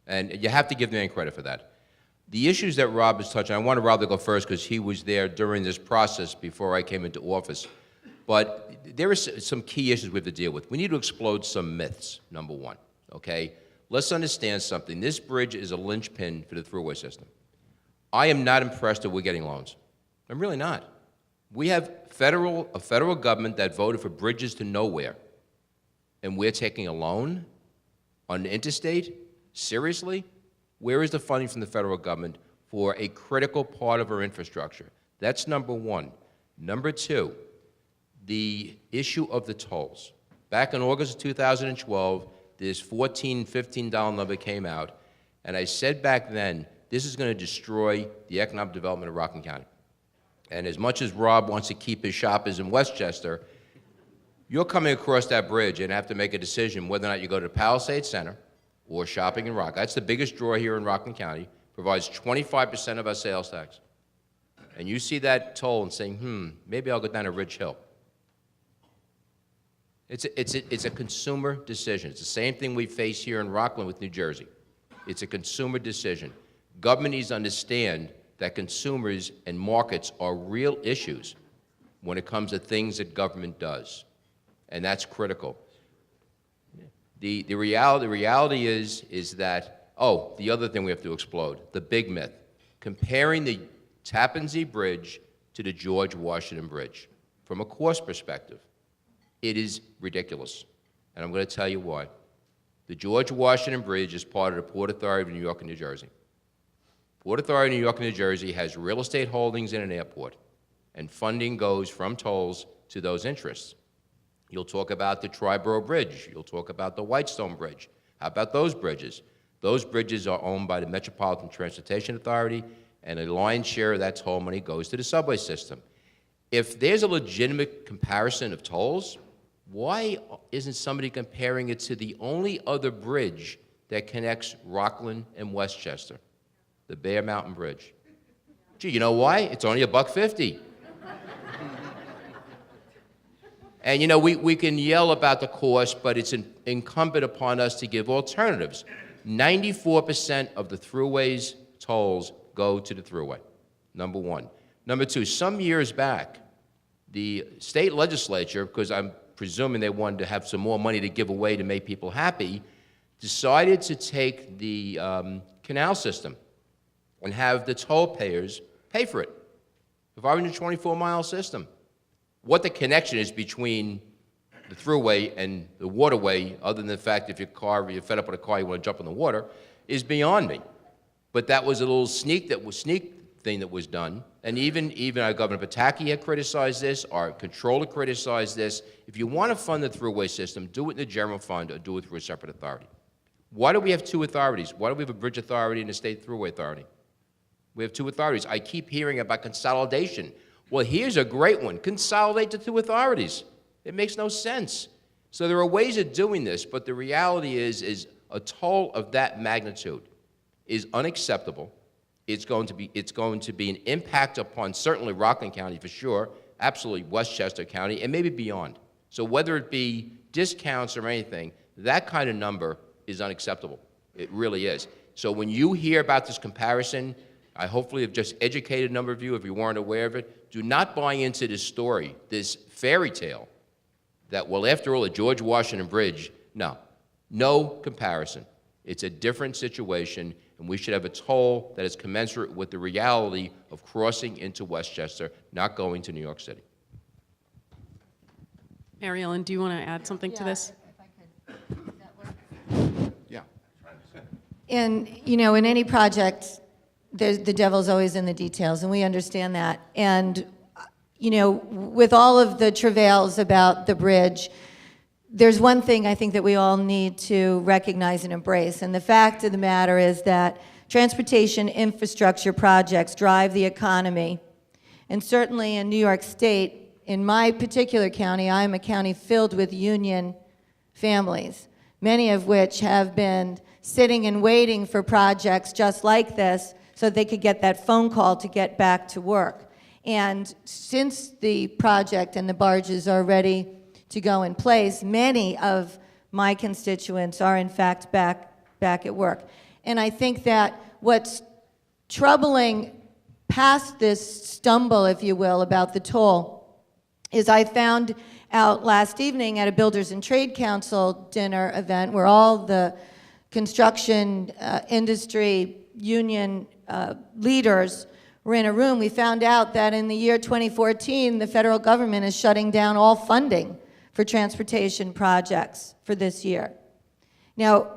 And you have to give the man credit for that. The issues that Rob is touching, I wanted Rob to go first because he was there during this process before I came into office. But there are some key issues we have to deal with. We need to explode some myths, number one, okay? Let's understand something. This bridge is a linchpin for the thruway system. I am not impressed that we're getting loans. I'm really not. We have a federal government that voted for bridges to nowhere, and we're taking a loan on the interstate? Seriously? Where is the funding from the federal government for a critical part of our infrastructure? That's number one. Number two, the issue of the tolls. Back in August of 2012, this $14, $15 number came out, and I said back then, this is going to destroy the economic development of Rockland County. And as much as Rob wants to keep his shoppers in Westchester, you're coming across that bridge and have to make a decision whether or not you go to the Palisades Center or shopping in Rockland. That's the biggest draw here in Rockland County, provides 25% of our sales tax. And you see that toll and saying, maybe I'll go down to Ridge Hill. It's a consumer decision. It's the same thing we face here in Rockland with New Jersey. It's a consumer decision. Government needs to understand that consumers and markets are real issues when it comes to things that government does, and that's critical. The reality is that, the other thing we have to explode, the big myth, comparing the Tappan Zee Bridge to the George Washington Bridge. From a cost perspective, it is ridiculous, and I'm going to tell you why. The George Washington Bridge is part of the Port Authority of New York and New Jersey. Port Authority of New York and New Jersey has real estate holdings in an airport, and funding goes from tolls to those interests. You'll talk about the Triborough Bridge. You'll talk about the Whitestone Bridge. How about those bridges? Those bridges are owned by the Metropolitan Transportation Authority, and a lion's share of that toll money goes to the subway system. If there's a legitimate comparison of tolls, why isn't somebody comparing it to the only other bridge that connects Rockland and Westchester, the Bear Mountain Bridge? Gee, you know why? It's only $1.50. And you know, we can yell about the cost, but it's incumbent upon us to give alternatives. 94% of the thruway's tolls go to the thruway, number one. Number two, some years back, the state legislature, because I'm presuming they wanted to have some more money to give away to make people happy, decided to take the canal system and have the toll payers pay for it. A 524-mile system. What the connection is between the thruway and the waterway, other than the fact if you're fed up with a car, you want to jump in the water, is beyond me. But that was a little sneak thing that was done. And even our Governor Pataki had criticized this, our controller criticized this. If you want to fund the thruway system, do it in the general fund or do it through a separate authority. Why do we have two authorities? Why do we have a bridge authority and a state thruway authority? We have two authorities. I keep hearing about consolidation. Well, here's a great one. Consolidate the two authorities. It makes no sense. So there are ways of doing this, but the reality is a toll of that magnitude is unacceptable. It's going to be an impact upon certainly Rockland County for sure, absolutely Westchester County, and maybe beyond. So whether it be discounts or anything, that kind of number is unacceptable. It really is. So when you hear about this comparison, I hopefully have just educated a number of you, if you weren't aware of it. Do not buy into this story, this fairy tale, that, well, after all, the George Washington Bridge, no comparison. It's a different situation, and we should have a toll that is commensurate with the reality of crossing into Westchester, not going to New York City. MaryEllen, do you want to add something to this? Yeah. And, you know, in any project, the devil's always in the details, and we understand that. And, you know, with all of the travails about the bridge, there's one thing I think that we all need to recognize and embrace, and the fact of the matter is that transportation infrastructure projects drive the economy. And certainly in New York State, in my particular county, I'm a county filled with union families, many of which have been sitting and waiting for projects just like this so they could get that phone call to get back to work. And since the project and the barges are ready to go in place, many of my constituents are in fact back at work. And I think that what's troubling past this stumble, if you will, about the toll is I found out last evening at a Builders and Trade Council dinner event where all the construction industry union leaders were in a room. We found out that in the year 2014, the federal government is shutting down all funding for transportation projects for this year. Now,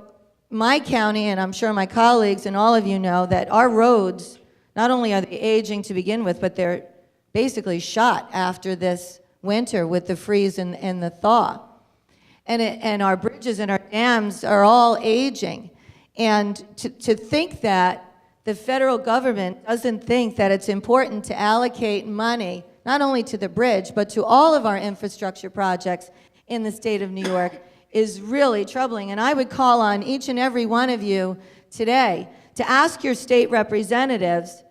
my county, and I'm sure my colleagues and all of you know, that our roads, not only are they aging to begin with, but they're basically shot after this winter with the freeze and the thaw. And our bridges and our dams are all aging. And to think that the federal government doesn't think that it's important to allocate money, not only to the bridge, but to all of our infrastructure projects in the state of New York is really troubling. And I would call on each and every one of you today to ask your state representatives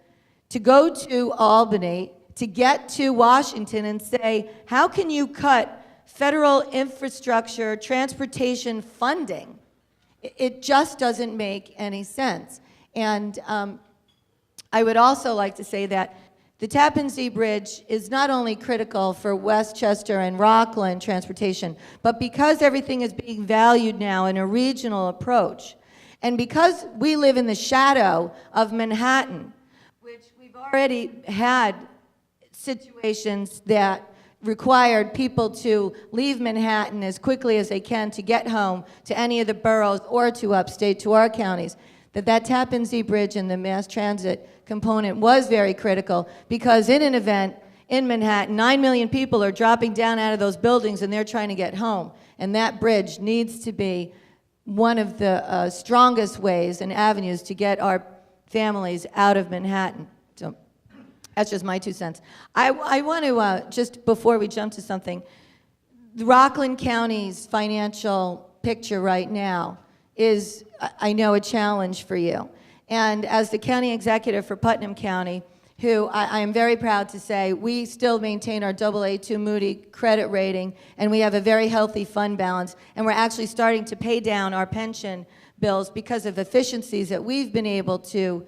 to go to Albany, to get to Washington and say, how can you cut federal infrastructure transportation funding? It just doesn't make any sense. And I would also like to say that the Tappan Zee Bridge is not only critical for Westchester and Rockland transportation, but because everything is being valued now in a regional approach, and because we live in the shadow of Manhattan, which we've already had situations that required people to leave Manhattan as quickly as they can to get home to any of the boroughs or to upstate to our counties, that Tappan Zee Bridge and the mass transit component was very critical, because in an event in Manhattan, 9 million people are dropping down out of those buildings and they're trying to get home. And that bridge needs to be one of the strongest ways and avenues to get our families out of Manhattan. So that's just my 2 cents. I want to, just before we jump to something, Rockland County's financial picture right now is, I know, a challenge for you. And as the county executive for Putnam County, who I am very proud to say, we still maintain our AA2 Moody credit rating, and we have a very healthy fund balance, and we're actually starting to pay down our pension bills because of efficiencies that we've been able to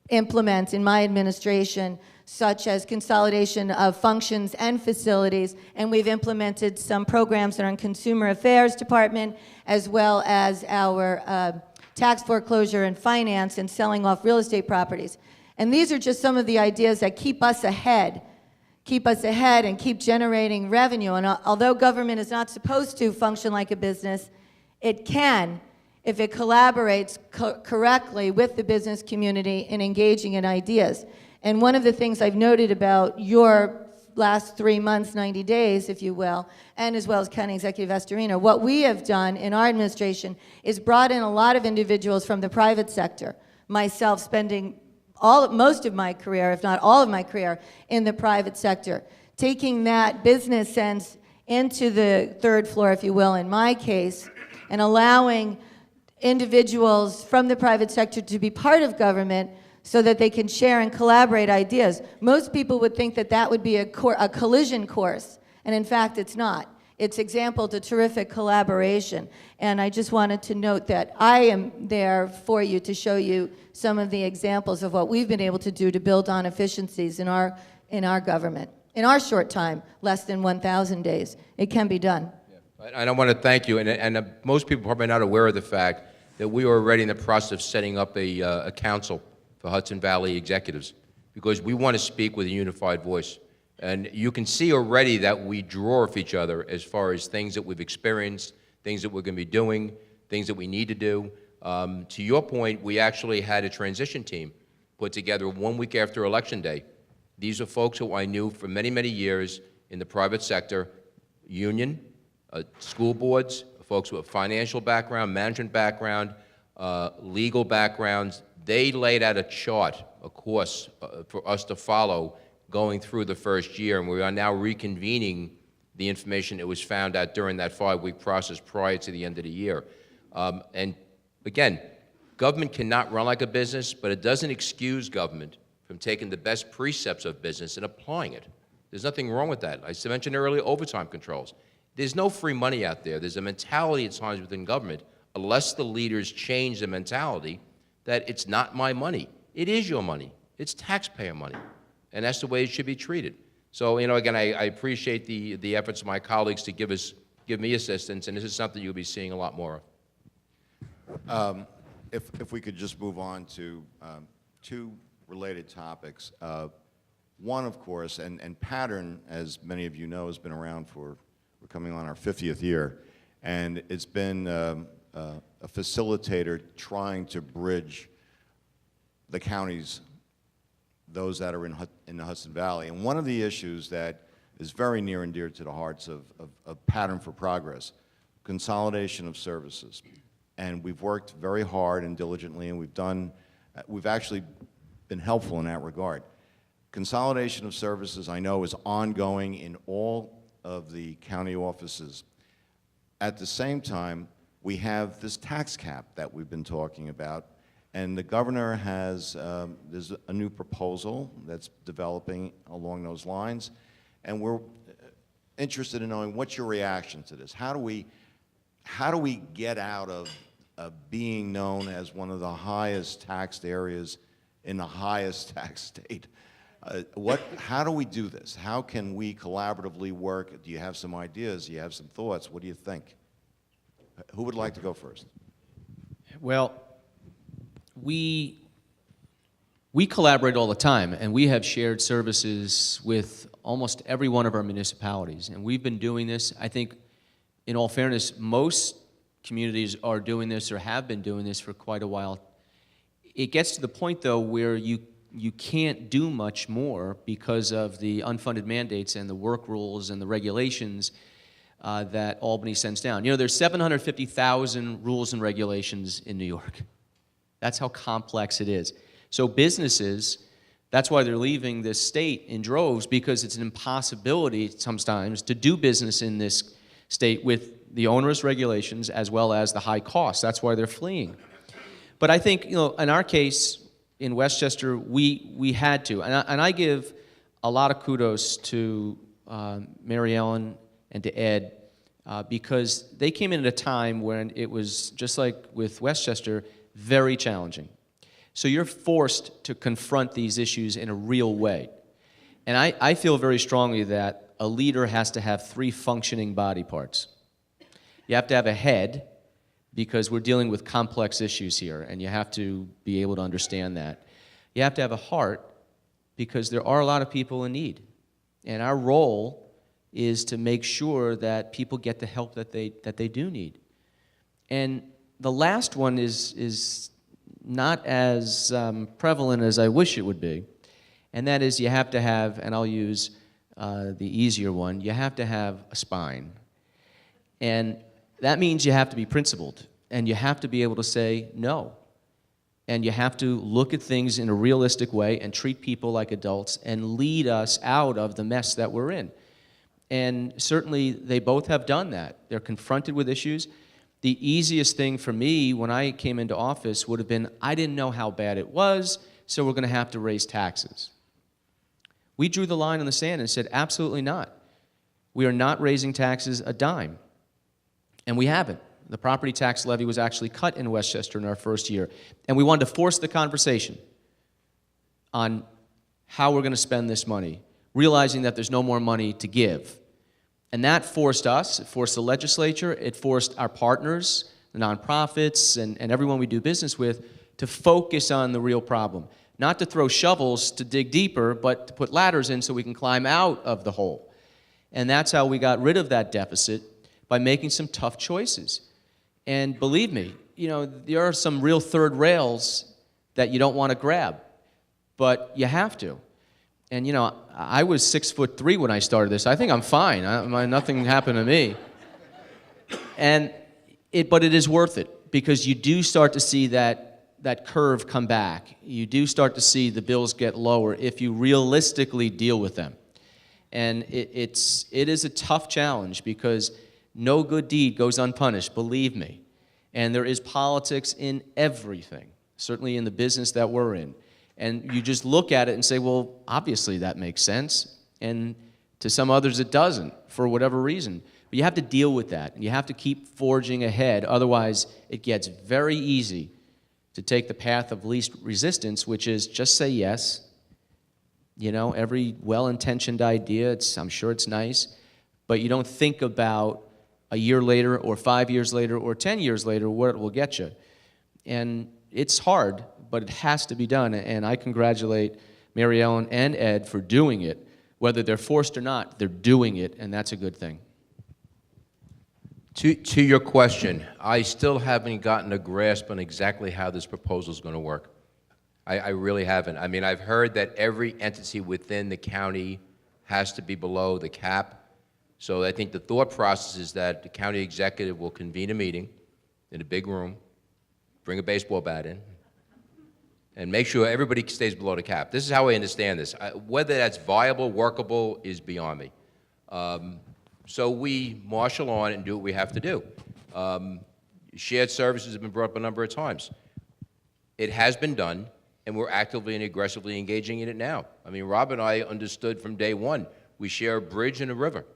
implement in my administration, such as consolidation of functions and facilities, and we've implemented some programs in our Consumer Affairs Department, as well as our tax foreclosure and finance and selling off real estate properties. And these are just some of the ideas that keep us ahead and keep generating revenue. And although government is not supposed to function like a business, it can if it collaborates correctly with the business community in engaging in ideas. And one of the things I've noted about your last 3 months, 90 days, if you will, and as well as County Executive Astorino, what we have done in our administration is brought in a lot of individuals from the private sector, myself spending most of my career, if not all of my career, in the private sector, taking that business sense into the third floor, if you will, in my case, and allowing individuals from the private sector to be part of government so that they can share and collaborate ideas. Most people would think that that would be a collision course, and in fact, it's not. It's example to terrific collaboration. And I just wanted to note that I am there for you to show you some of the examples of what we've been able to do to build on efficiencies in our government. In our short time, less than 1,000 days, it can be done. Yeah. And I want to thank you. And most people are probably not aware of the fact that we are already in the process of setting up a council for Hudson Valley executives, because we want to speak with a unified voice. And you can see already that we draw off each other as far as things that we've experienced, things that we're going to be doing, things that we need to do. To your point, we actually had a transition team put together 1 week after Election Day. These are folks who I knew for many, many years in the private sector, union, school boards, folks with a financial background, management background, legal backgrounds. They laid out a chart, a course for us to follow going through the first year, and we are now reconvening the information that was found out during that 5-week process prior to the end of the year. And again, government cannot run like a business, but it doesn't excuse government from taking the best precepts of business and applying it. There's nothing wrong with that. I mentioned earlier overtime controls. There's no free money out there. There's a mentality at times within government, unless the leaders change the mentality that it's not my money. It is your money. It's taxpayer money. And that's the way it should be treated. So, again, I appreciate the efforts of my colleagues to give me assistance, and this is something you'll be seeing a lot more of. If we could just move on to two related topics. One, of course, and Pattern, as many of you know, has been around we're coming on our 50th year, and it's been a facilitator trying to bridge the counties, those that are in the Hudson Valley. And one of the issues that is very near and dear to the hearts of Pattern for Progress, consolidation of services. And we've worked very hard and diligently, and we've actually been helpful in that regard. Consolidation of services, I know, is ongoing in all of the county offices. At the same time, we have this tax cap that we've been talking about, and the governor has, there's a new proposal that's developing along those lines, and we're interested in knowing what's your reaction to this. How do we get out of being known as one of the highest taxed areas in the highest tax state? How do we do this? How can we collaboratively work? Do you have some ideas? Do you have some thoughts? What do you think? Who would like to go first? Well, we collaborate all the time, and we have shared services with almost every one of our municipalities. And we've been doing this, I think, in all fairness, most communities are doing this or have been doing this for quite a while. It gets to the point, though, where you can't do much more because of the unfunded mandates and the work rules and the regulations. that Albany sends down. You know, there's 750,000 rules and regulations in New York. That's how complex it is. So businesses, that's why they're leaving this state in droves, because it's an impossibility sometimes to do business in this state with the onerous regulations as well as the high costs. That's why they're fleeing. But I think, you know, in our case, in Westchester, we had to. And I give a lot of kudos to MaryEllen and to Ed, because they came in at a time when it was, just like with Westchester, very challenging. So you're forced to confront these issues in a real way. And I feel very strongly that a leader has to have 3 functioning body parts. You have to have a head, because we're dealing with complex issues here, and you have to be able to understand that. You have to have a heart, because there are a lot of people in need. And our role is to make sure that people get the help that they do need. And the last one is not as prevalent as I wish it would be, and that is you have to have, and I'll use the easier one, you have to have a spine. And that means you have to be principled, and you have to be able to say no. And you have to look at things in a realistic way and treat people like adults and lead us out of the mess that we're in. And certainly they both have done that. They're confronted with issues. The easiest thing for me when I came into office would have been, I didn't know how bad it was, so we're going to have to raise taxes. We drew the line in the sand and said, absolutely not. We are not raising taxes a dime. And we haven't. The property tax levy was actually cut in Westchester in our first year. And we wanted to force the conversation on how we're going to spend this money, realizing that there's no more money to give. And that forced us, it forced the legislature, it forced our partners, the nonprofits, and everyone we do business with, to focus on the real problem. Not to throw shovels to dig deeper, but to put ladders in so we can climb out of the hole. And that's how we got rid of that deficit, by making some tough choices. And believe me, you know, there are some real third rails that you don't want to grab, but you have to. And, you know, I was 6'3" when I started this. I think I'm fine. Nothing happened to me. But it is worth it, because you do start to see that curve come back. You do start to see the bills get lower if you realistically deal with them. And it is a tough challenge, because no good deed goes unpunished, believe me. And there is politics in everything, certainly in the business that we're in. And you just look at it and say, well, obviously that makes sense. And to some others it doesn't, for whatever reason. But you have to deal with that, and you have to keep forging ahead. Otherwise, it gets very easy to take the path of least resistance, which is just say yes. You know, every well-intentioned idea, I'm sure it's nice, but you don't think about a year later or 5 years later or 10 years later where it will get you. And it's hard, but it has to be done. And I congratulate MaryEllen and Ed for doing it. Whether they're forced or not, they're doing it, and that's a good thing. To your question, I still haven't gotten a grasp on exactly how this proposal is going to work. I really haven't. I mean, I've heard that every entity within the county has to be below the cap. So I think the thought process is that the county executive will convene a meeting in a big room, bring a baseball bat in, and make sure everybody stays below the cap. This is how I understand this. Whether that's viable, workable, is beyond me. So we marshal on and do what we have to do. Shared services have been brought up a number of times. It has been done, and we're actively and aggressively engaging in it now. I mean, Rob and I understood from day one, we share a bridge and a river.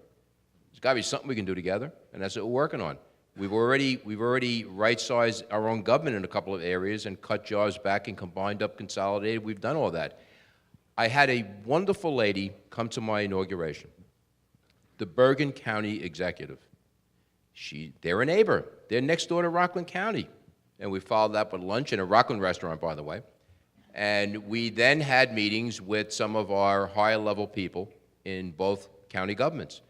There's got to be something we can do together, and that's what we're working on. We've already right-sized our own government in a couple of areas and cut jobs back and combined up, consolidated. We've done all that. I had a wonderful lady come to my inauguration, the Bergen County executive. They're a neighbor. They're next door to Rockland County. And we followed up with lunch in a Rockland restaurant, by the way. And we then had meetings with some of our higher-level people in both county governments.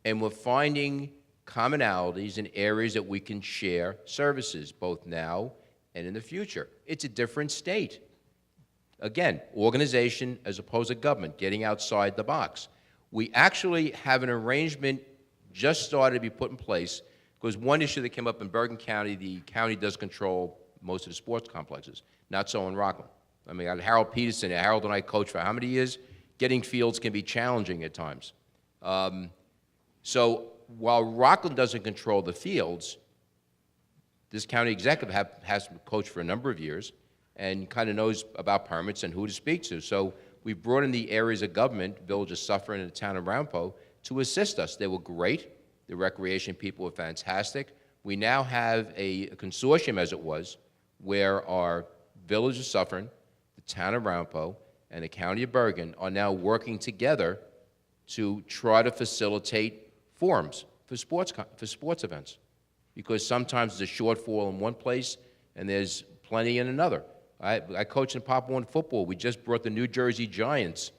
And we're finding commonalities in areas that we can share services, both now and in the future. It's a different state. Again, organization as opposed to government, getting outside the box. We actually have an arrangement just started to be put in place, because one issue that came up in Bergen County, the county does control most of the sports complexes. Not so in Rockland. I mean, I had Harold Peterson. Harold and I coached for how many years? Getting fields can be challenging at times. So while Rockland doesn't control the fields, this county executive has coached for a number of years and kind of knows about permits and who to speak to. So we brought in the areas of government, Village of Suffern and the town of Rampo, to assist us. They were great. The recreation people were fantastic. We now have a consortium, as it was, where our Village of Suffern, the town of Rampo, and the county of Bergen are now working together to try to facilitate forums for sports events. Because sometimes there's a shortfall in one place and there's plenty in another. I coach in Pop Warner football. We just brought the New Jersey Giants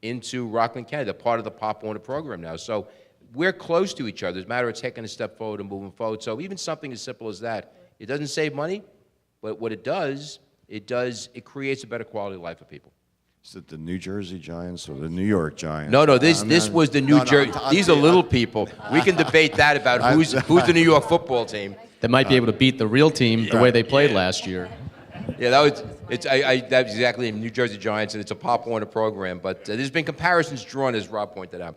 into Rockland County. They're part of the Pop Warner program now. So we're close to each other. It's a matter of taking a step forward and moving forward. So even something as simple as that, it doesn't save money, but what it does, it creates a better quality of life for people. Is it the New Jersey Giants or the New York Giants? No, this was the New Jersey. These are little people. We can debate that about who's the New York football team. They might be able to beat the real team the way they played last year. Yeah, that was exactly the New Jersey Giants, and it's a Pop Warner program. But there's been comparisons drawn, as Rob pointed out.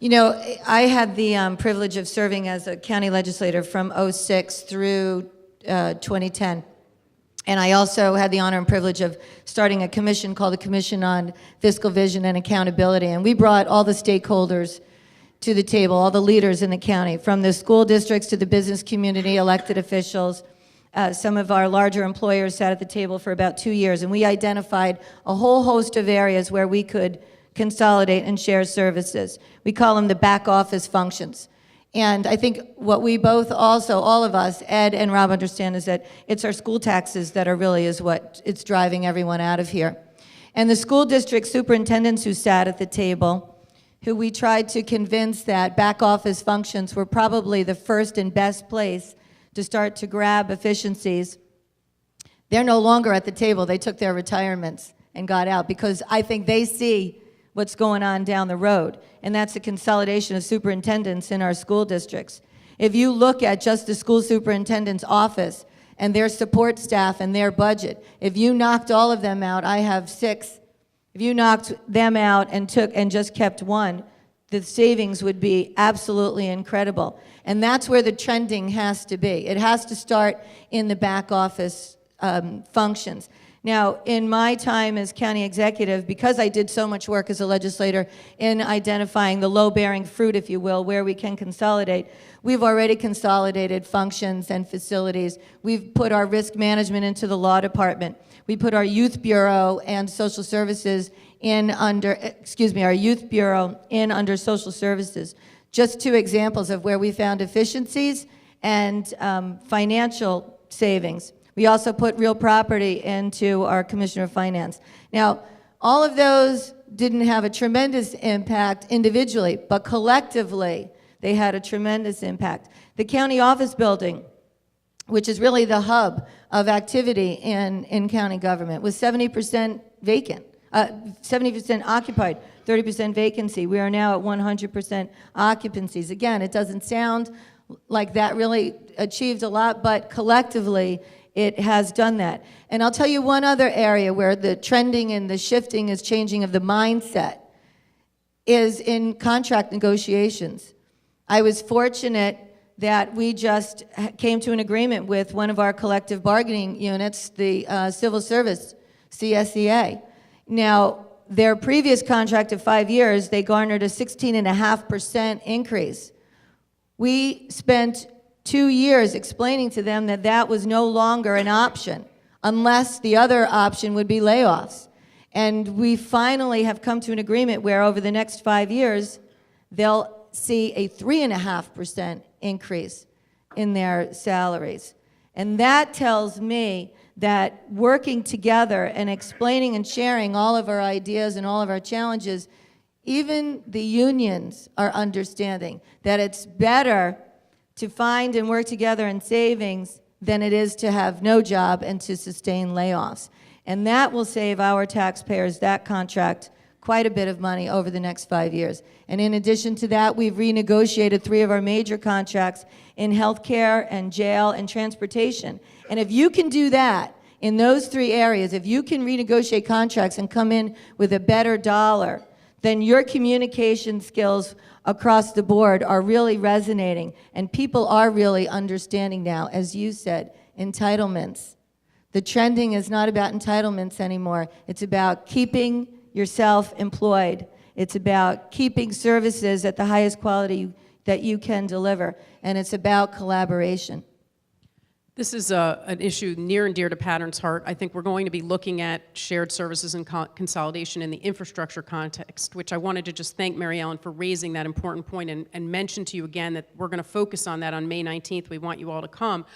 You know, I had the privilege of serving as a county legislator from '06 through 2010. And I also had the honor and privilege of starting a commission called the Commission on Fiscal Vision and Accountability. And we brought all the stakeholders to the table, all the leaders in the county, from the school districts to the business community, elected officials. Some of our larger employers sat at the table for about 2 years, and we identified a whole host of areas where we could consolidate and share services. We call them the back office functions. And I think what we both also, all of us, Ed and Rob, understand is that it's our school taxes that are really is what it's driving everyone out of here. And the school district superintendents who sat at the table, who we tried to convince that back office functions were probably the first and best place to start to grab efficiencies, they're no longer at the table. They took their retirements and got out because I think they see what's going on down the road, and that's the consolidation of superintendents in our school districts. If you look at just the school superintendent's office and their support staff and their budget, if you knocked all of them out, I have 6, if you knocked them out and just kept one, the savings would be absolutely incredible. And that's where the trending has to be. It has to start in the back office functions. Now, in my time as county executive, because I did so much work as a legislator in identifying the low-bearing fruit, if you will, where we can consolidate, we've already consolidated functions and facilities. We've put our risk management into the law department. We put our youth bureau and social services in under, our youth bureau in under social services. Just 2 examples of where we found efficiencies and financial savings. We also put real property into our Commissioner of Finance. Now, all of those didn't have a tremendous impact individually, but collectively, they had a tremendous impact. The county office building, which is really the hub of activity in county government, was 70% vacant, 70% occupied, 30% vacancy. We are now at 100% occupancies. Again, it doesn't sound like that really achieved a lot, but collectively, it has done that. And I'll tell you one other area where the trending and the shifting is changing of the mindset is in contract negotiations. I was fortunate that we just came to an agreement with one of our collective bargaining units, the Civil Service, CSEA. Now, their previous contract of 5 years, they garnered a 16.5% increase. We spent 2 years explaining to them that that was no longer an option unless the other option would be layoffs. And we finally have come to an agreement where over the next 5 years, they'll see a 3.5% increase in their salaries. And that tells me that working together and explaining and sharing all of our ideas and all of our challenges, even the unions are understanding that it's better to find and work together in savings than it is to have no job and to sustain layoffs. And that will save our taxpayers that contract quite a bit of money over the next 5 years. And in addition to that, we've renegotiated 3 of our major contracts in healthcare and jail and transportation. And if you can do that in those 3 areas, if you can renegotiate contracts and come in with a better dollar, then your communication skills across the board are really resonating, and people are really understanding now, as you said, entitlements. The trending is not about entitlements anymore. It's about keeping yourself employed. It's about keeping services at the highest quality that you can deliver, and it's about collaboration. This is an issue near and dear to Pattern's heart. I think we're going to be looking at shared services and consolidation in the infrastructure context, which I wanted to just thank MaryEllen for raising that important point and mention to you again that we're going to focus on that on May 19th. We want you all to come.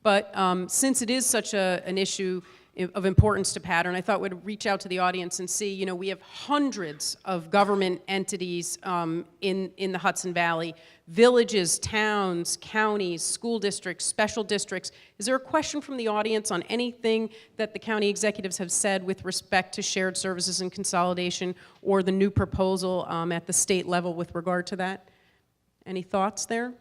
But since it is such an issue of importance to Pattern, I thought we'd reach out to the audience and see, we have hundreds of government entities in the Hudson Valley, villages, towns, counties, school districts, special districts. Is there a question from the audience on anything that the county executives have said with respect to shared services and consolidation or the new proposal at the state level with regard to that? Any thoughts there?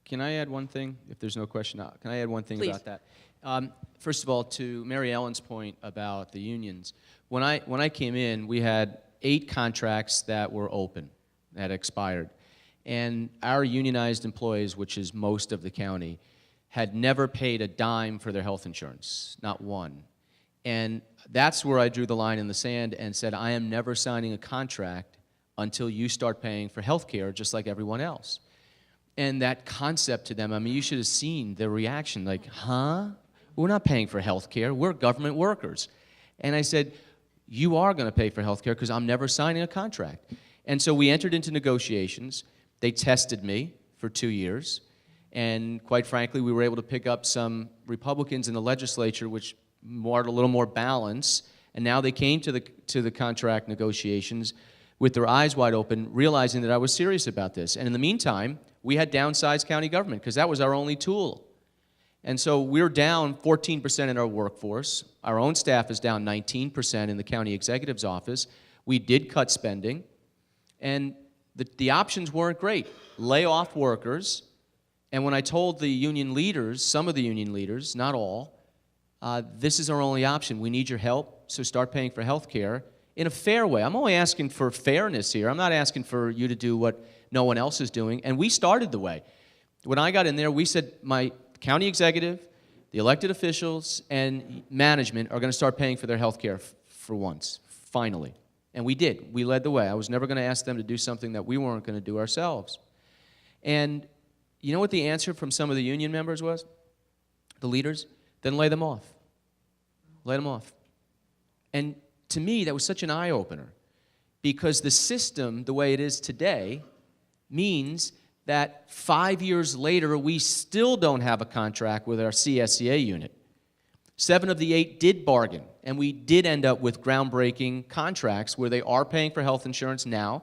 Can I add one thing, if there's no question? Can I add one thing Please. about that? First of all, to MaryEllen's point about the unions, when I came in, we had 8 contracts that were open, that expired. And our unionized employees, which is most of the county, had never paid a dime for their health insurance, not one. And that's where I drew the line in the sand and said, I am never signing a contract until you start paying for health care just like everyone else. And that concept to them, I mean, you should have seen their reaction, like, huh? We're not paying for health care, we're government workers. And I said, you are gonna pay for health care because I'm never signing a contract. And so we entered into negotiations. They tested me for 2 years. And quite frankly, we were able to pick up some Republicans in the legislature which brought a little more balance. And now they came to the contract negotiations with their eyes wide open, realizing that I was serious about this. And in the meantime, we had downsized county government because that was our only tool. And so we're down 14% in our workforce. Our own staff is down 19% in the county executive's office. We did cut spending, and the options weren't great. Lay off workers, and when I told the union leaders, some of the union leaders, not all, this is our only option. We need your help, so start paying for health care in a fair way. I'm only asking for fairness here. I'm not asking for you to do what no one else is doing, and we started the way. When I got in there, we said my county executive, the elected officials, and management are going to start paying for their health care for once, finally. And we did. We led the way. I was never going to ask them to do something that we weren't going to do ourselves. And you know what the answer from some of the union members was? The leaders? Then lay them off. Lay them off. And to me, that was such an eye-opener, because the system, the way it is today, means that 5 years later, we still don't have a contract with our CSCA unit. 7 of the 8 did bargain, and we did end up with groundbreaking contracts where they are paying for health insurance now,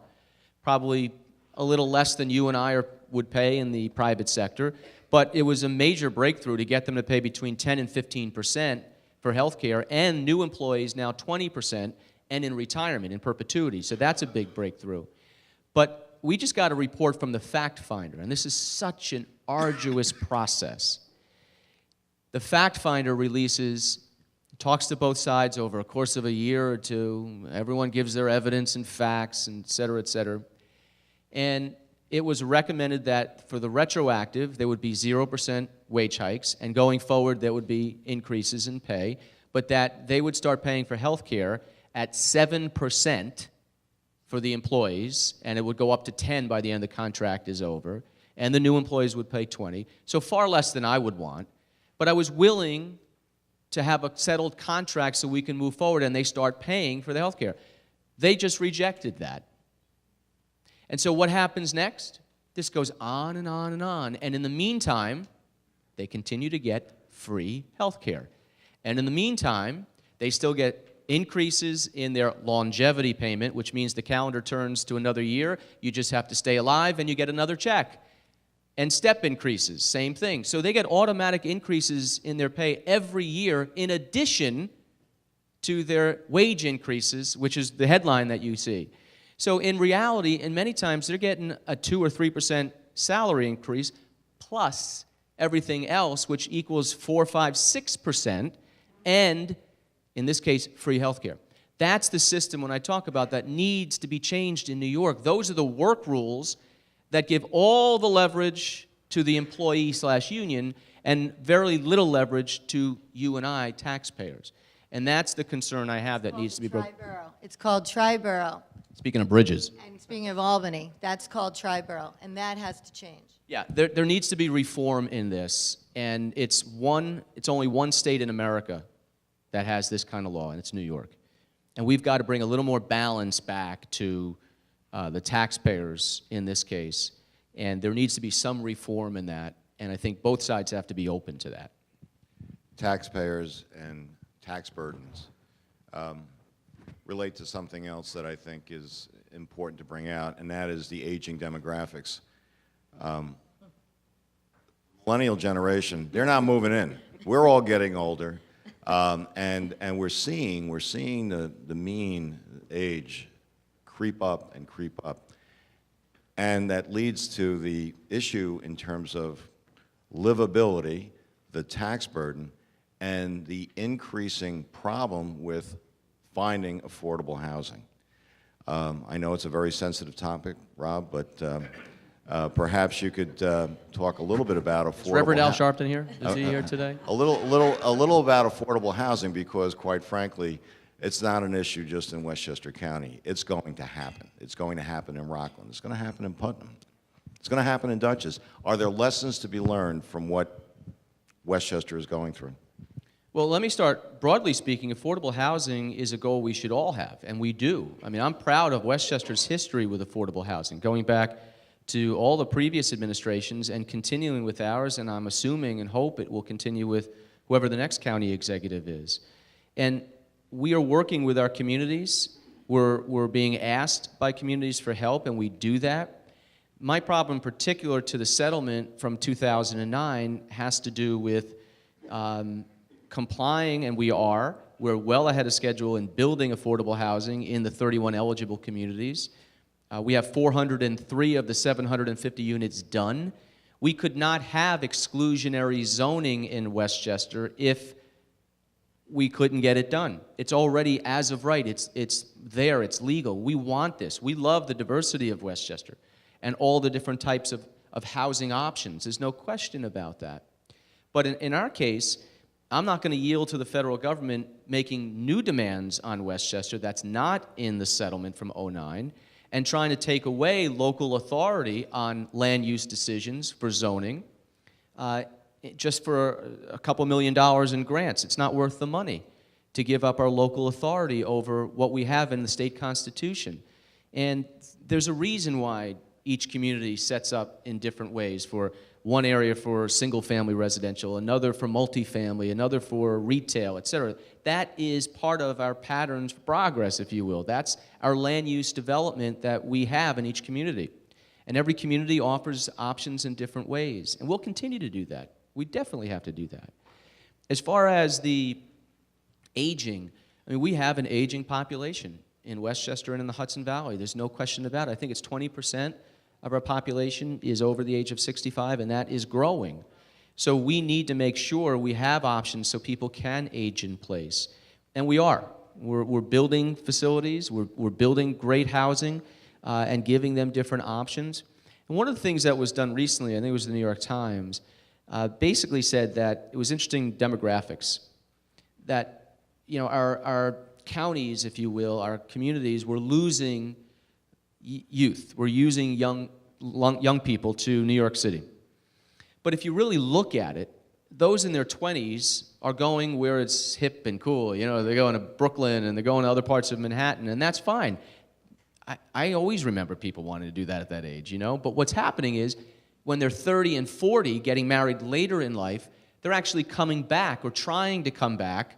probably a little less than you and I would pay in the private sector, but it was a major breakthrough to get them to pay between 10 and 15% for health care, and new employees now 20%, and in retirement, in perpetuity. So that's a big breakthrough. But we just got a report from the fact finder, and this is such an arduous process. The fact finder talks to both sides over a course of a year or two. Everyone gives their evidence and facts, and et cetera, et cetera. And it was recommended that for the retroactive, there would be 0% wage hikes, and going forward, there would be increases in pay, but that they would start paying for health care at 7% for the employees, and it would go up to 10 by the end the contract is over, and the new employees would pay 20, so far less than I would want. But I was willing to have a settled contract so we can move forward and they start paying for the health care. They just rejected that. And so what happens next? This goes on and on and on, and in the meantime, they continue to get free health care. And in the meantime, they still get increases in their longevity payment, which means the calendar turns to another year. You just have to stay alive and you get another check. And step increases, same thing. So they get automatic increases in their pay every year in addition to their wage increases, which is the headline that you see. So in reality, and many times they're getting a 2 or 3% salary increase plus everything else, which equals 4, 5, 6%, and in this case, free health care. That's the system when I talk about that needs to be changed in New York. Those are the work rules that give all the leverage to the employee/union and very little leverage to you and I, taxpayers. And that's the concern I have that needs to be broken. Tri-borough. It's called tri-borough. Speaking of bridges. And speaking of Albany, that's called tri-borough, and that has to change. Yeah, there needs to be reform in this, and it's only one state in America that has this kind of law, and it's New York. And we've got to bring a little more balance back to the taxpayers in this case, and there needs to be some reform in that, and I think both sides have to be open to that. Taxpayers and tax burdens relate to something else that I think is important to bring out, and that is the aging demographics. Millennial generation, they're not moving in. We're all getting older, and we're seeing the mean age creep up and creep up. And that leads to the issue in terms of livability, the tax burden, and the increasing problem with finding affordable housing. I know it's a very sensitive topic, Rob, but perhaps you could talk a little bit about affordable. Is Reverend Al Sharpton here? Is he here today? A little about affordable housing, because quite frankly, it's not an issue just in Westchester County. It's going to happen. It's going to happen in Rockland. It's going to happen in Putnam. It's going to happen in Dutchess. Are there lessons to be learned from what Westchester is going through? Well, let me start. Broadly speaking, affordable housing is a goal we should all have, and we do. I mean, I'm proud of Westchester's history with affordable housing, going back to all the previous administrations and continuing with ours, and I'm assuming and hope it will continue with whoever the next county executive is. And we are working with our communities. We're being asked by communities for help, and we do that. My problem particular to the settlement from 2009 has to do with complying, and we're well ahead of schedule in building affordable housing in the 31 eligible communities. We have 403 of the 750 units done. We could not have exclusionary zoning in Westchester if we couldn't get it done. It's already, as of right, it's there, it's legal. We want this. We love the diversity of Westchester and all the different types of housing options. There's no question about that. But in our case, I'm not going to yield to the federal government making new demands on Westchester that's not in the settlement from '09 and trying to take away local authority on land use decisions for zoning just for a couple $1 million in grants. It's not worth the money to give up our local authority over what we have in the state constitution. And there's a reason why each community sets up in different ways. For one area for single-family residential, another for multifamily, another for retail, et cetera. That is part of our patterns for progress, if you will. That's our land use development that we have in each community. And every community offers options in different ways. And we'll continue to do that. We definitely have to do that. As far as the aging, I mean, we have an aging population in Westchester and in the Hudson Valley. There's no question about it. I think it's 20% of our population is over the age of 65, and that is growing. So we need to make sure we have options so people can age in place. And we are. We're building facilities, we're building great housing, and giving them different options. And one of the things that was done recently, I think it was the New York Times, basically said that it was interesting demographics, that our counties, if you will, our communities, were losing youth. We're using young people to New York City. But if you really look at it, those in their 20s are going where it's hip and cool. They're going to Brooklyn and they're going to other parts of Manhattan, and that's fine. I always remember people wanting to do that at that age, But what's happening is when they're 30 and 40, getting married later in life, they're actually coming back or trying to come back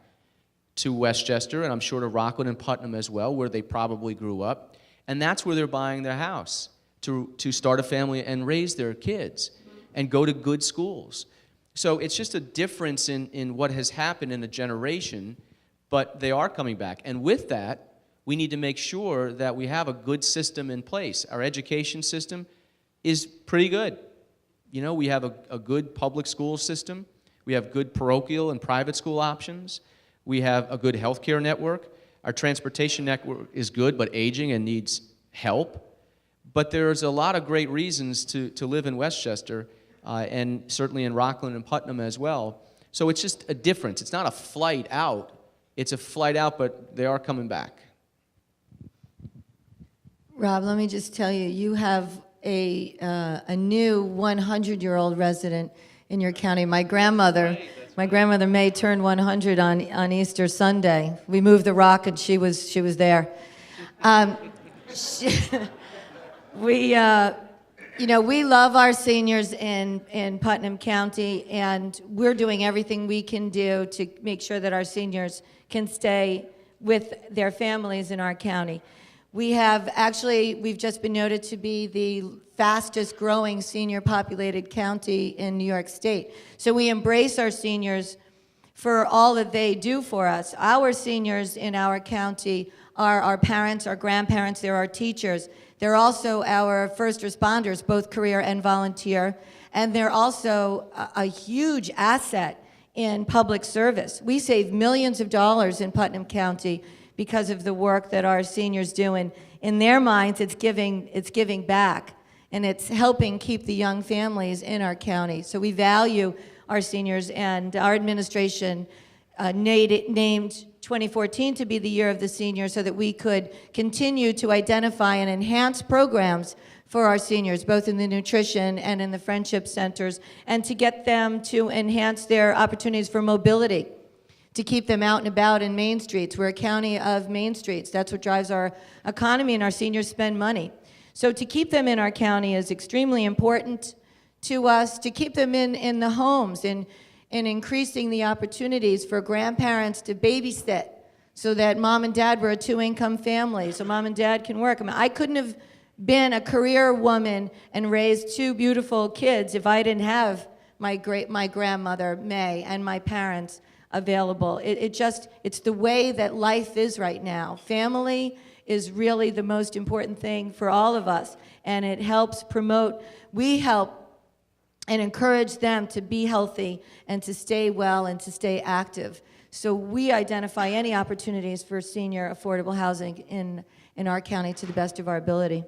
to Westchester, and I'm sure to Rockland and Putnam as well, where they probably grew up. And that's where they're buying their house, to start a family and raise their kids and go to good schools. So it's just a difference in what has happened in a generation, but they are coming back. And with that, we need to make sure that we have a good system in place. Our education system is pretty good. You know, we have a good public school system. We have good parochial and private school options. We have a good healthcare network. Our transportation network is good, but aging and needs help. But there's a lot of great reasons to live in Westchester, and certainly in Rockland and Putnam as well. So it's just a difference. It's not a flight out. It's a flight out, but they are coming back. Rob, let me just tell you, you have a new 100-year-old resident in your county. My grandmother May turned 100 on Easter Sunday. We moved the rock, and she was there. We love our seniors in Putnam County, and we're doing everything we can do to make sure that our seniors can stay with their families in our county. We've just been noted to be the fastest growing senior populated county in New York State. So we embrace our seniors for all that they do for us. Our seniors in our county are our parents, our grandparents, they're our teachers. They're also our first responders, both career and volunteer, and they're also a huge asset in public service. We save millions of dollars in Putnam County because of the work that our seniors do, and in their minds, it's giving back, and it's helping keep the young families in our county. So we value our seniors, and our administration named 2014 to be the year of the senior so that we could continue to identify and enhance programs for our seniors, both in the nutrition and in the friendship centers, and to get them to enhance their opportunities for mobility, to keep them out and about in Main Streets. We're a county of Main Streets. That's what drives our economy, and our seniors spend money. So to keep them in our county is extremely important to us, to keep them in the homes, and increasing the opportunities for grandparents to babysit so that mom and dad were a two-income family, so mom and dad can work. I mean, I couldn't have been a career woman and raised two beautiful kids if I didn't have my grandmother, May, and my parents available. It's the way that life is right now. Family is really the most important thing for all of us, and it helps promote, we help and encourage them to be healthy and to stay well and to stay active. So we identify any opportunities for senior affordable housing in our county to the best of our ability.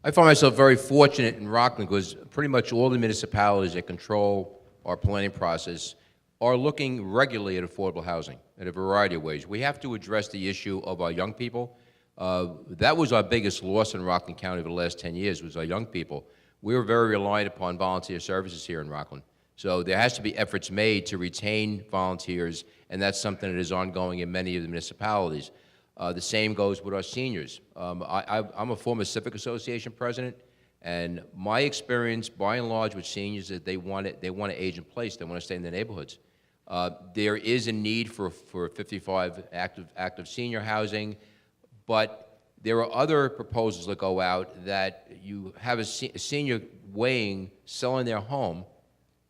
I find myself very fortunate in Rockland because pretty much all the municipalities that control our planning process are looking regularly at affordable housing in a variety of ways. We have to address the issue of our young people. That was our biggest loss in Rockland County over the last 10 years, was our young people. We were very reliant upon volunteer services here in Rockland. So there has to be efforts made to retain volunteers, and that's something that is ongoing in many of the municipalities. The same goes with our seniors. I'm a former Civic Association president, and my experience, by and large, with seniors is that they want to age in place. They want to stay in their neighborhoods. There is a need for 55 active senior housing, but there are other proposals that go out that you have a senior weighing selling their home,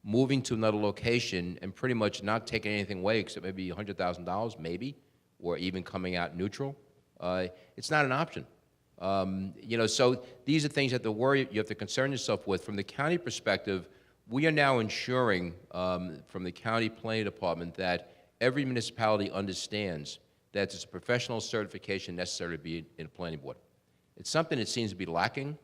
moving to another location, and pretty much not taking anything away except maybe $100,000, maybe, or even coming out neutral. It's not an option. So these are things you have to worry, you have to concern yourself with. From the county perspective, we are now ensuring from the county planning department that every municipality understands that there's a professional certification necessary to be in a planning board. It's something that seems to be lacking,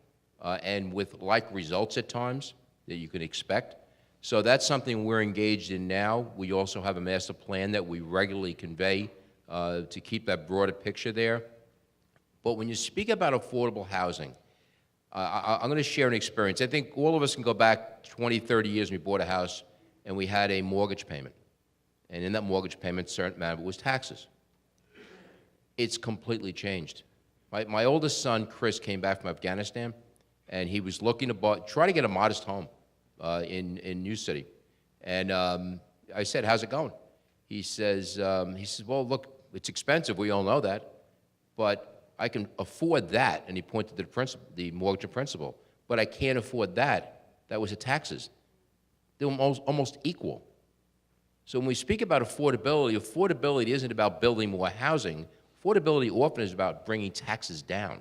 and with like results at times that you can expect. So that's something we're engaged in now. We also have a master plan that we regularly convey to keep that broader picture there. But when you speak about affordable housing, I'm going to share an experience. I think all of us can go back 20, 30 years when we bought a house and we had a mortgage payment. And in that mortgage payment, a certain amount of it was taxes. It's completely changed. My oldest son, Chris, came back from Afghanistan, and he was looking to try to get a modest home in New City. And I said, how's it going? He says, well, look, it's expensive. We all know that. But I can afford that. And he pointed to the mortgage and principal. But I can't afford that. That was the taxes. They were almost equal. So when we speak about affordability, affordability isn't about building more housing. Affordability often is about bringing taxes down,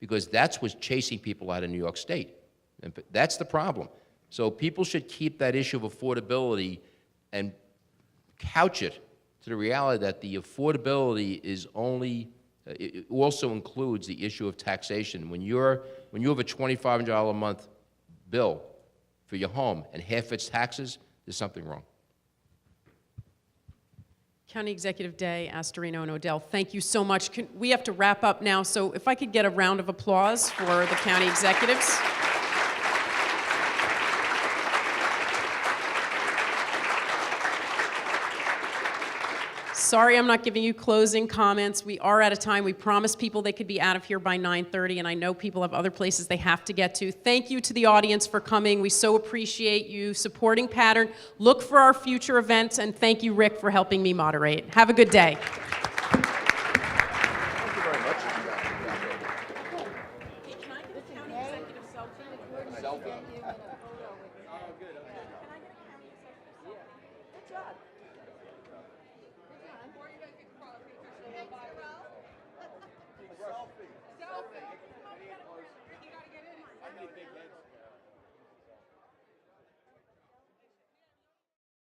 because that's what's chasing people out of New York State. And that's the problem. So people should keep that issue of affordability and couch it to the reality that the affordability is only, it also includes the issue of taxation. When you have a $2,500 a month bill for your home and half its taxes, there's something wrong. County Executive Day, Astorino and Odell, thank you so much. We have to wrap up now, so if I could get a round of applause for the county executives. Sorry I'm not giving you closing comments. We are out of time. We promised people they could be out of here by 9:30, and I know people have other places they have to get to. Thank you to the audience for coming. We so appreciate you supporting Pattern. Look for our future events, and thank you, Rick, for helping me moderate. Have a good day.